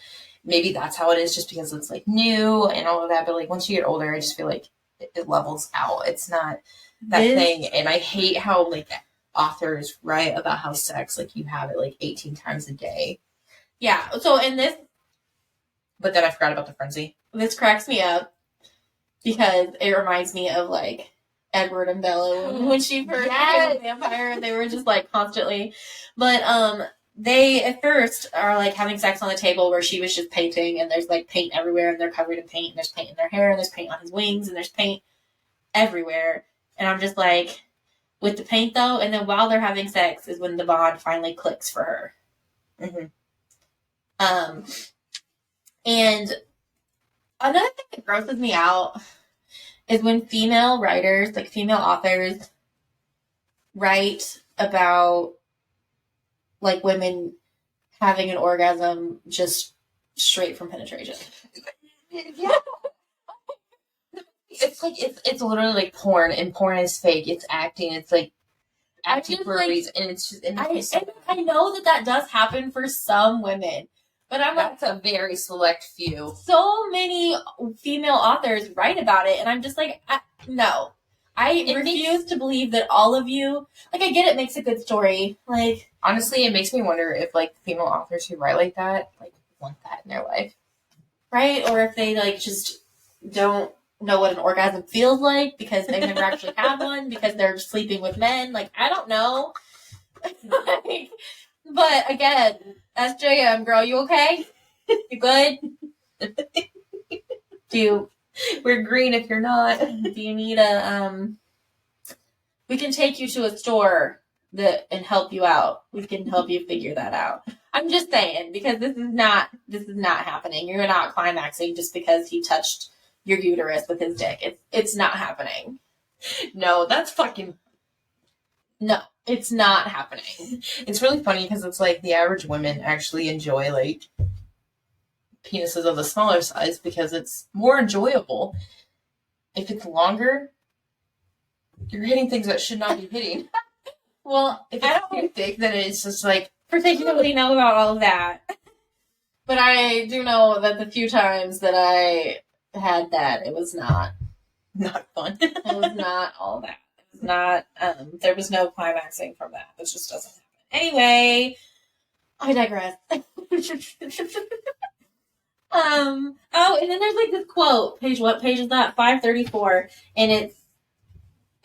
Maybe that's how it is just because it's like new and all of that. But like once you get older, I just feel like it levels out. It's not that thing. And I hate how like authors write about how sex, like you have it like 18 times a day. Yeah. So in this. But then I forgot about the frenzy. This cracks me up because it reminds me of like Edward and Bella when she first became a vampire. They were just like constantly, but they at first are like having sex on the table where she was just painting, and there's like paint everywhere, and they're covered in paint, and there's paint in their hair, and there's paint on his wings, and there's paint everywhere. And I'm just like, with the paint though, and then while they're having sex is when the bond finally clicks for her. Mm-hmm. And another thing that grosses me out is when female writers, like female authors, write about like women having an orgasm just straight from penetration. Yeah. It's like it's literally like porn, and porn is fake. It's acting. It's like acting for a reason, and it's just. I know that does happen for some women, but that's a very select few. So many female authors write about it, and I'm just like, no. I refuse to believe that all of you, like, I get it makes a good story. Like, honestly, it makes me wonder if, like, female authors who write like that, like, want that in their life. right? Or if they like just don't know what an orgasm feels like because they've never actually had one because they're sleeping with men. Like, I don't know. Like, but again, SJM, girl, you okay? You good? We're green if you're not. Do you need a we can take you to a store and help you out. We can help you figure that out. I'm just saying, because this is not happening. You're not climaxing just because he touched your uterus with his dick. It's not happening. No, that's fucking... No, it's not happening. It's really funny because it's like the average women actually enjoy like penises of the smaller size because it's more enjoyable. If it's longer, you're hitting things that should not be hitting. Well, if it's too thick, then it's just like... particularly know about all of that. But I do know that the few times that I had that, it was not fun. It was not all that. It was not, there was no climaxing from that. It just doesn't happen. Anyway, I digress. Oh, and then there's like this quote. What page is that? 534. And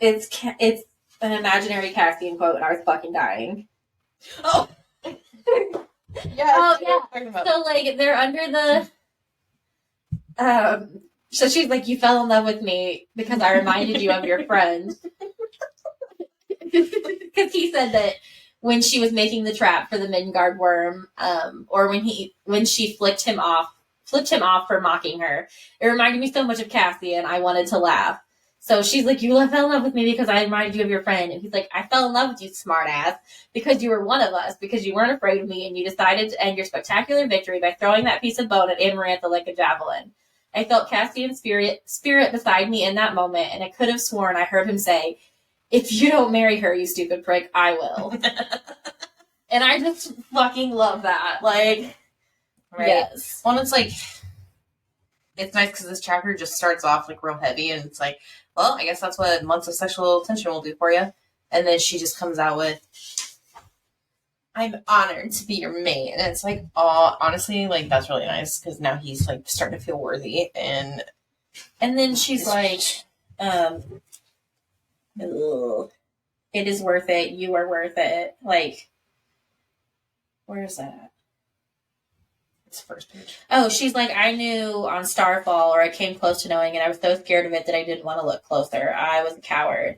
it's an imaginary Caspian quote, and I was fucking dying. Oh! Yeah. Oh, yeah. So, like, they're under the... So she's like, you fell in love with me because I reminded you of your friend. Because he said that when she was making the trap for the Midgard worm, or when she flipped him off for mocking her, it reminded me so much of Cassie, and I wanted to laugh. So she's like, you fell in love with me because I reminded you of your friend. And he's like, I fell in love with you, smartass, because you were one of us, because you weren't afraid of me, and you decided to end your spectacular victory by throwing that piece of bone at Amarantha like a javelin. I felt Cassian's spirit beside me in that moment, and I could have sworn I heard him say, if you don't marry her, you stupid prick, I will. And I just fucking love that. Like, right. Yes. Well, it's like, it's nice because this chapter just starts off like real heavy, and it's like, well, I guess that's what months of sexual tension will do for you. And then she just comes out with, I'm honored to be your mate. And it's like, oh, honestly, like, that's really nice because now he's like starting to feel worthy. And then she's like, it is worth it. You are worth it. Like, where is that? It's the first page. Oh, she's like, I knew on Starfall, or I came close to knowing, and I was so scared of it that I didn't want to look closer. I was a coward.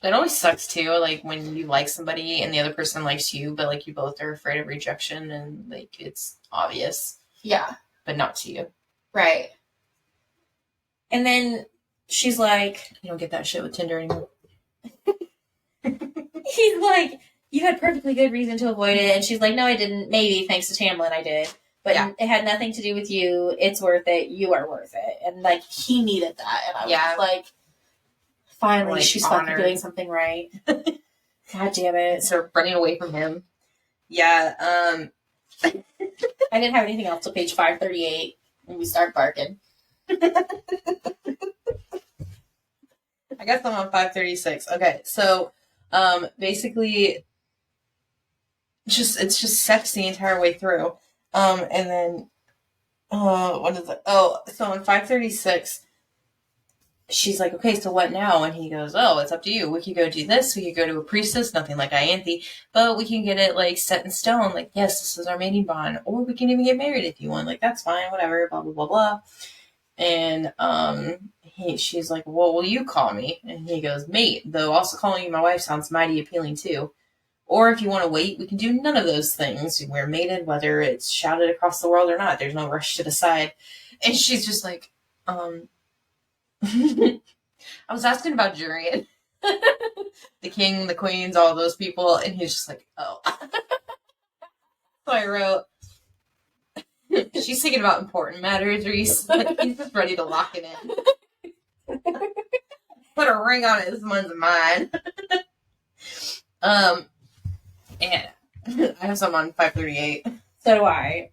It always sucks too, like when you like somebody and the other person likes you, but like you both are afraid of rejection and like it's obvious. Yeah. But not to you. Right. And then she's like, you don't get that shit with Tinder anymore. He's like, you had perfectly good reason to avoid it. And she's like, no, I didn't. Maybe thanks to Tamlin, I did. But yeah. It had nothing to do with you. It's worth it. You are worth it. And like, he needed that. And I was like, finally, like, she's fucking doing something right. God damn it. So running away from him. Yeah. I didn't have anything else till page 538 when we start barking. I guess I'm on 536. Okay, so basically it's just sex the entire way through. And then what is it? Oh, so in 536 she's like, okay, so what now? And he goes, oh, it's up to you. We could go do this. We could go to a priestess, nothing like Ianthe, but we can get it like set in stone. Like, yes, this is our mating bond. Or we can even get married if you want. Like, that's fine, whatever, blah, blah, blah, blah. And she's like, what will you call me? And he goes, mate, though also calling you my wife sounds mighty appealing too. Or if you want to wait, we can do none of those things. We're mated, whether it's shouted across the world or not. There's no rush to decide. And she's just like, I was asking about Jurian. The king, the queens, all those people. And he's just like, oh. So I wrote, she's thinking about important matters, Reese. Like, he's just ready to lock it in. Put a ring on it. This one's mine. And I have some on 538. So do I.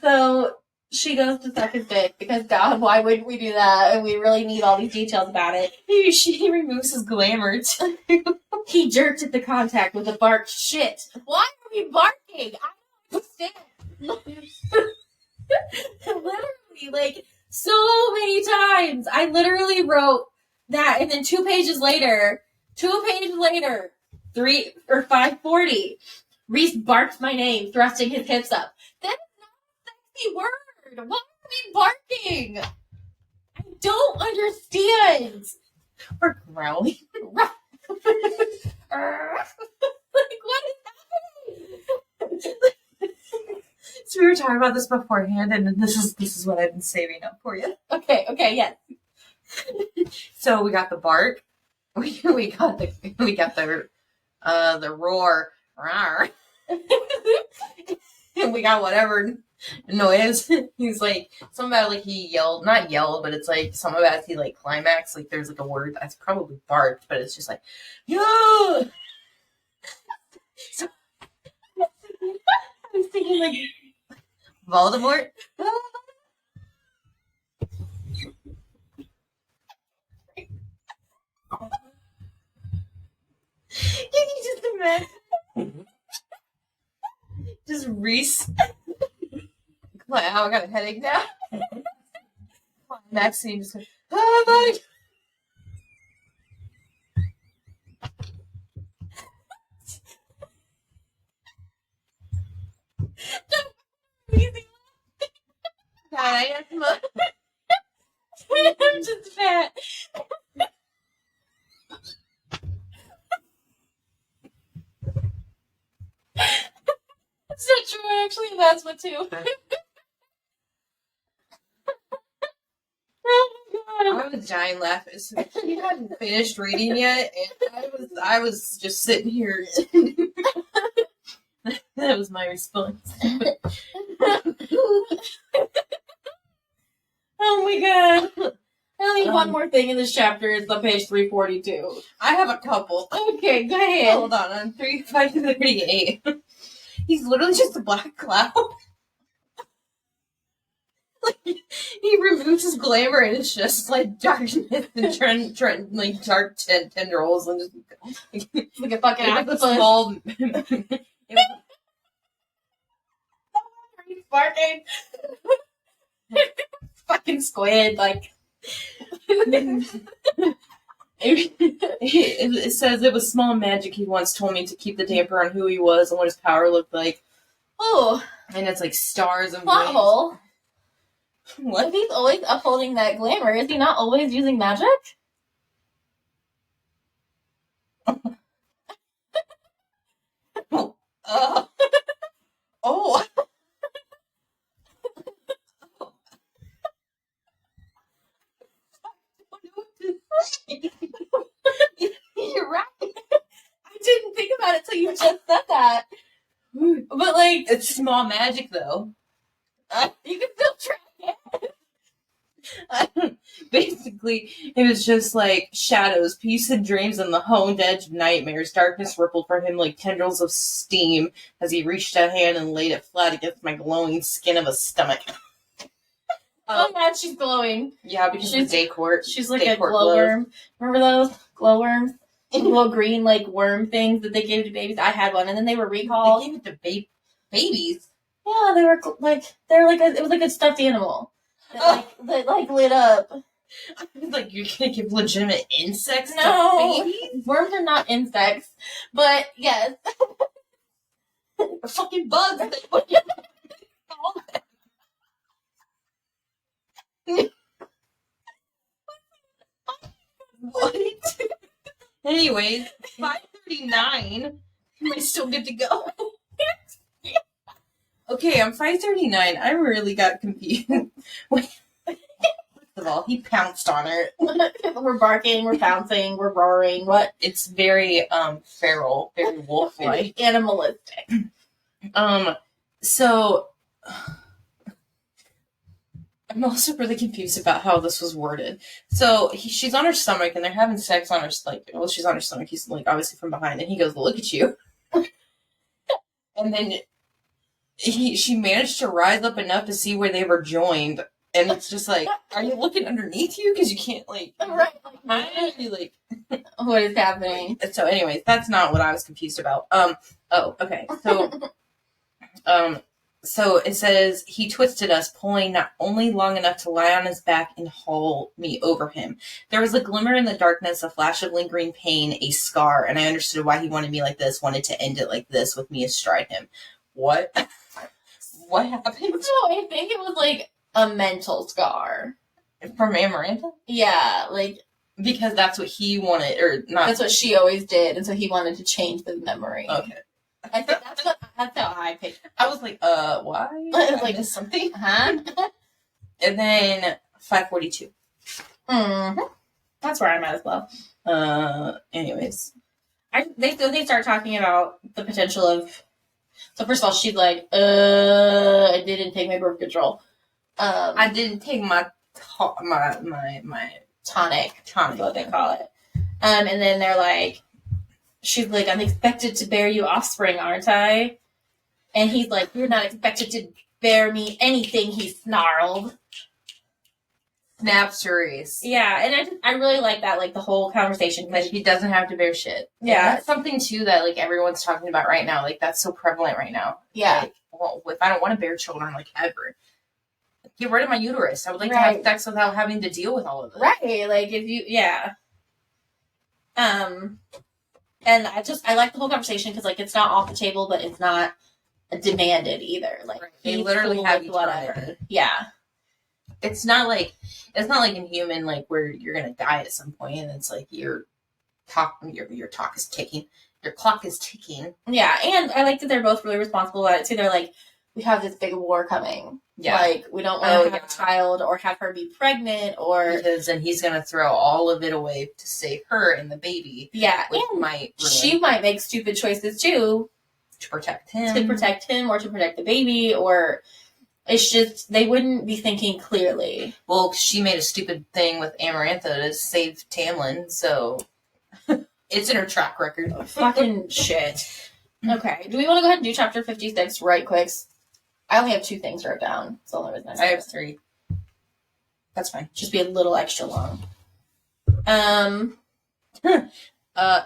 So she goes to suck his dick because, God, why wouldn't we do that? And we really need all these details about it. She removes his glamour, too. He jerked at the contact with a barked shit. Why are we barking? I don't understand. Literally, like, so many times. I literally wrote that, and then 2 pages later, 3 or 5:40, Reese barked my name, thrusting his hips up. That is not a sexy word. Why are we barking? I don't understand. We're growling. Like, what is happening? So we were talking about this beforehand, and this is what I've been saving up for you. Okay, yes. So we got the bark, we got the roar, rawr. And we got whatever noise. He's like something about like he yelled, not yelled, but it's like something about he like climax. Like there's like a word that's probably barked, but it's just like yeah. So I was thinking like Voldemort. Can you just imagine? Just Reese. Wow, I got a headache now. Next scene, just oh my. I am I'm just fat. It's not true, actually. That's what too. Oh my god! I was dying laughing. So she hadn't finished reading yet, and I was just sitting here. That was my response. Oh my god! I only have one more thing in this chapter. It's on page 342. I have a couple. Okay, go ahead. Hold on 538. He's literally just a black cloud. Like, he removes his glamour and it's just like darkness and like dark tendrils and just like a fucking octopus. Small. He's barking. Fucking squid, like. It says it was small magic he once told me to keep the damper on who he was and what his power looked like. Oh. And it's like stars and plot hole. What? If he's always upholding that glamour, is he not always using magic? Oh. You're right. I didn't think about it till you just said that. But like, it's small magic though. You can still track it. Basically, it was just like shadows, peace and dreams on the honed edge of nightmares. Darkness rippled from him like tendrils of steam as he reached a hand and laid it flat against my glowing skin of a stomach. Oh god, she's glowing. Yeah, because she's day court. She's like a glowworm. Remember those glowworms? Little green like worm things that they gave to babies. I had one, and then they were recalled. They gave it to babies. Yeah, they were like it was like a stuffed animal that lit up. I was like, you're gonna give legitimate insects to babies? Worms are not insects, but yes, fucking bugs. What? Anyways, 5:39. Am I still good to go? Okay, I'm 5:39. I really got confused. First of all, he pounced on her. We're barking, we're pouncing, we're roaring. What? It's very feral, very wolf-like, animalistic. So I'm also really confused about how this was worded. So she's on her stomach and they're having sex on her she's on her stomach. He's like obviously from behind, and he goes, "Look at you," and then she managed to rise up enough to see where they were joined, and it's just like, are you looking underneath you because you can't like right? What is happening? So, anyways, that's not what I was confused about. Oh, okay. So, So it says, he twisted us, pulling not only long enough to lie on his back and haul me over him. There was a glimmer in the darkness, a flash of lingering pain, a scar, and I understood why he wanted me like this, wanted to end it like this, with me astride him. What? What happened? No, I think it was like a mental scar. From Amarantha? Yeah, like... Because that's what he wanted, or not. That's what she always did, and so he wanted to change the memory. Okay. I think that's how I picked it. I was like, why? Like, I something? Huh? And then 542. Mm-hmm. That's where I'm at as well. Anyways. They start talking about the potential of... So first of all, she's like, I didn't take my birth control. I didn't take my tonic. Tonic. Is what they call it. And then they're like, she's like, I'm expected to bear you offspring, aren't I? And he's like, you're not expected to bear me anything, he snarled. Snapsters. Yeah, and I really like that, like, the whole conversation. That he doesn't have to bear shit. Yeah. And that's something, too, that, like, everyone's talking about right now. Like, that's so prevalent right now. Yeah. Like, well, if I don't want to bear children, like, ever, get rid of my uterus. I would like to have sex without having to deal with all of this. Right, like, if you, yeah. And I like the whole conversation because, like, it's not off the table, but it's not demanded either. Like, they literally have whatever. Yeah. It's not like in human, like, where you're gonna die at some point, and it's like your talk is ticking, your clock is ticking. Yeah, and I like that they're both really responsible about it too. They're like, we have this big war coming. Yeah, like, we don't want to have a child or have her be pregnant, or because then he's gonna throw all of it away to save her and the baby. Yeah, and she might make stupid choices too to protect him, or to protect the baby, or. It's just, they wouldn't be thinking clearly. Well, she made a stupid thing with Amarantha to save Tamlin, so it's in her track record. Fucking shit. Okay, do we want to go ahead and do chapter 56 right quick? I only have 2 things wrote down. That's the only reason I have 3. That's fine. Just be a little extra long.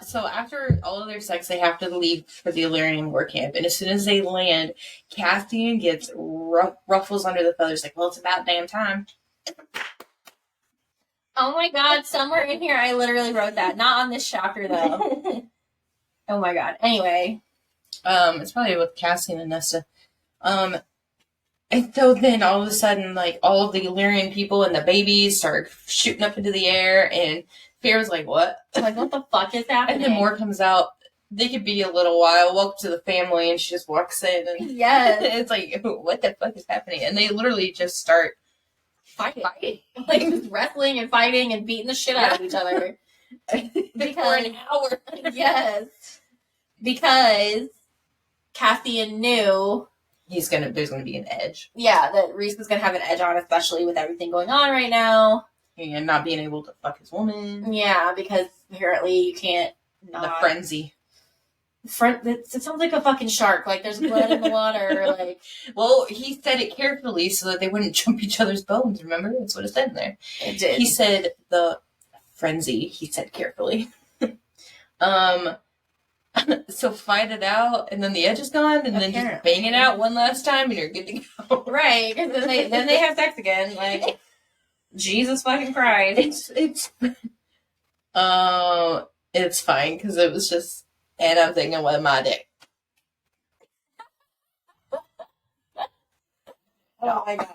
So after all of their sex, they have to leave for the Illyrian war camp. And as soon as they land, Cassian gets ruffles under the feathers. Like, well, it's about damn time. Oh my god, somewhere in here I literally wrote that. Not on this chapter, though. Oh my god. Anyway. It's probably with Cassian and Nesta. And so then all of a sudden, like, all of the Illyrian people and the babies start shooting up into the air, and Feyre's like, what? Like, what the fuck is happening? And then more comes out. They could be a little while. Welcome to the family. And she just walks in. And yes. It's like, what the fuck is happening? And they literally just start fighting. Like, just wrestling and fighting and beating the shit out of each other. For an hour. Yes. Because Cassian knew... there's going to be an edge. Yeah, that Rhys was going to have an edge on, especially with everything going on right now. And not being able to fuck his woman. Yeah, because apparently you can't not... The frenzy. It sounds like a fucking shark. Like, there's blood in the water. Like, well, he said it carefully so that they wouldn't jump each other's bones. Remember? That's what it said in there. It did. He said the frenzy. He said carefully. So fight it out, and then the edge is gone, and then just bang it out one last time, and you're good to go. Right, because then they have sex again. Like, Jesus fucking Christ. It's fine, because it was just, and I'm thinking, with my dick. Oh my god.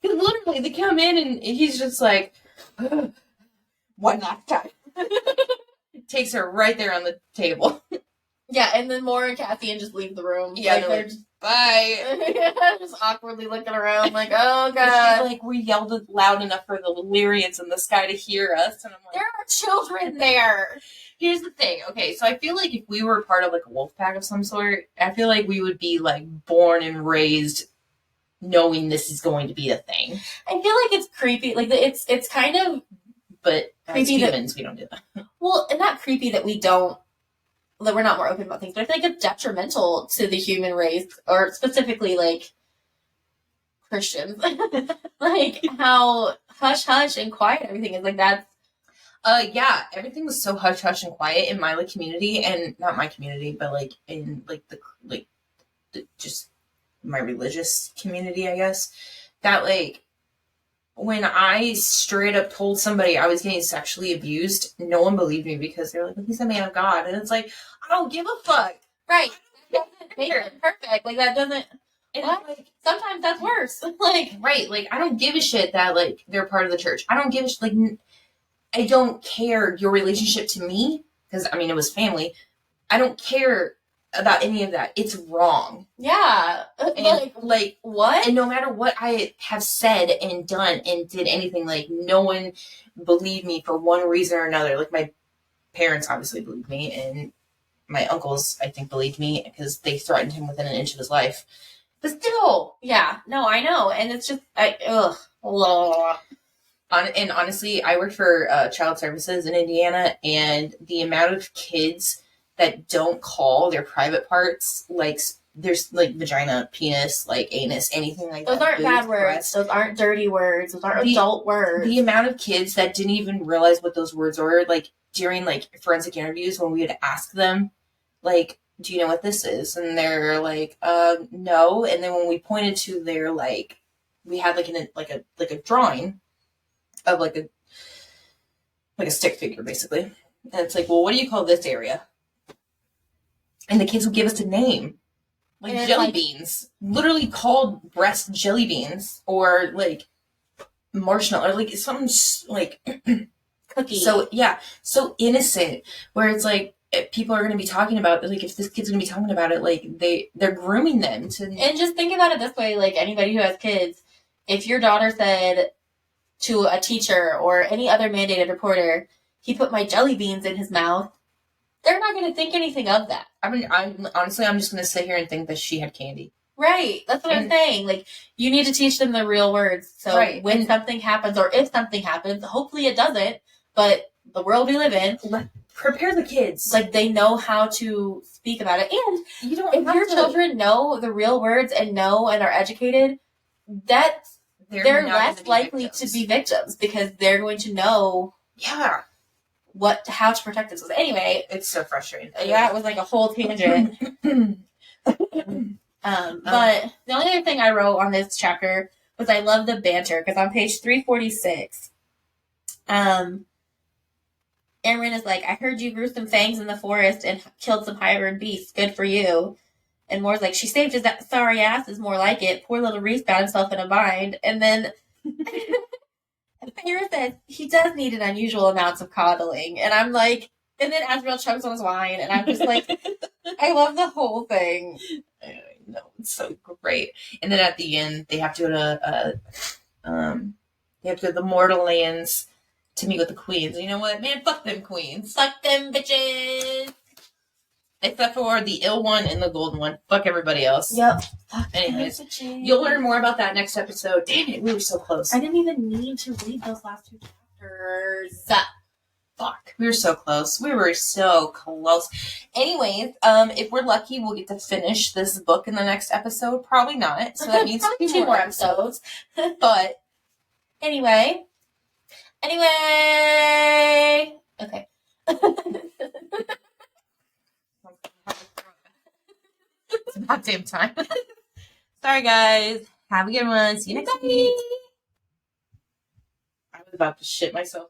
Literally, they come in, and he's just like, one last time. Takes her right there on the table. Yeah, and then Mora and Cassian just leave the room. Yeah, like, they're just, bye. Just awkwardly looking around like, oh god. She's like, we yelled loud enough for the Illyrians in the sky to hear us. And I'm like, there are children there. Here's the thing. Okay, so I feel like if we were part of like a wolf pack of some sort, I feel like we would be like born and raised knowing this is going to be a thing. I feel like it's creepy. Like, it's kind of... But as humans, we don't do that. Well, and not creepy that we're not more open about things, but I feel like it's detrimental to the human race, or specifically, like, Christians. Like, how hush-hush and quiet everything is. Like, that's... Yeah, everything was so hush hush and quiet in my like community, and not my community, but like in like the just my religious community, I guess. That like when I straight up told somebody I was getting sexually abused, no one believed me because they're like, well, he's a man of God, and it's like I don't give a fuck. Right. That doesn't make it perfect. Like that doesn't. And like sometimes that's worse. Like right, like I don't give a shit that like they're part of the church. I don't give a shit. Like I don't care your relationship to me because I mean it was family. I don't care about any of that. It's wrong. Yeah. And like what? And no matter what I have said and done and did anything, like no one believed me for one reason or another. Like my parents obviously believed me, and my uncles I think believed me because they threatened him within an inch of his life. But still, yeah, no, I know, and it's just ugh. And honestly, I worked for child services in Indiana, and the amount of kids that don't call their private parts like there's like vagina, penis, like anus, anything like those that. Those aren't bad words. Those aren't dirty words. Those aren't adult words. The amount of kids that didn't even realize what those words were, like during like forensic interviews when we would ask them, like, do you know what this is? And they're like, no. And then when we pointed to their like, we had like a drawing of like a stick figure basically, and it's like, well, what do you call this area? And the kids would give us a name, like jelly beans, literally called breast jelly beans, or like marshmallow, or like something like cookie. So yeah, so innocent. Where it's like people are going to be talking about, like, if this kid's going to be talking about it, like they're grooming them to. And just think about it this way: like anybody who has kids, if your daughter said to a teacher or any other mandated reporter, he put my jelly beans in his mouth, they're not going to think anything of that. I mean, I'm just going to sit here and think that she had candy. Right. That's what I'm saying. Like, you need to teach them the real words. So when something happens, or if something happens, hopefully it doesn't, but the world we live in, prepare the kids. Like, they know how to speak about it. And if your children know the real words and are educated, they're less likely to be victims because they're going to know how to protect themselves. Anyway, it's so frustrating. That was like a whole tangent. But the only other thing I wrote on this chapter was I love the banter, because on page 346, Aaron is like, I heard you grew some fangs in the forest and killed some hybrid beasts. Good for you. And Moore's like, she saved his sorry ass is more like it. Poor little Reese got himself in a bind. And then Feyre says, he does need an unusual amounts of coddling. And I'm like, and then Azrael chokes on his wine. And I'm just like, I love the whole thing. I know, it's so great. And then at the end, they have to go to the mortal lands to meet with the queens. And you know what? Man, fuck them queens. Fuck them bitches. Except for the ill one and the golden one. Fuck everybody else. Yep. Anyways, you'll learn more about that next episode. Damn it, we were so close. I didn't even need to read those last two chapters. Fuck. We were so close. Anyways, if we're lucky, we'll get to finish this book in the next episode. Probably not. So that means probably 2 more episodes. But anyway. Okay. It's about damn time. Sorry, guys. Have a good one. See you next week. I was about to shit myself.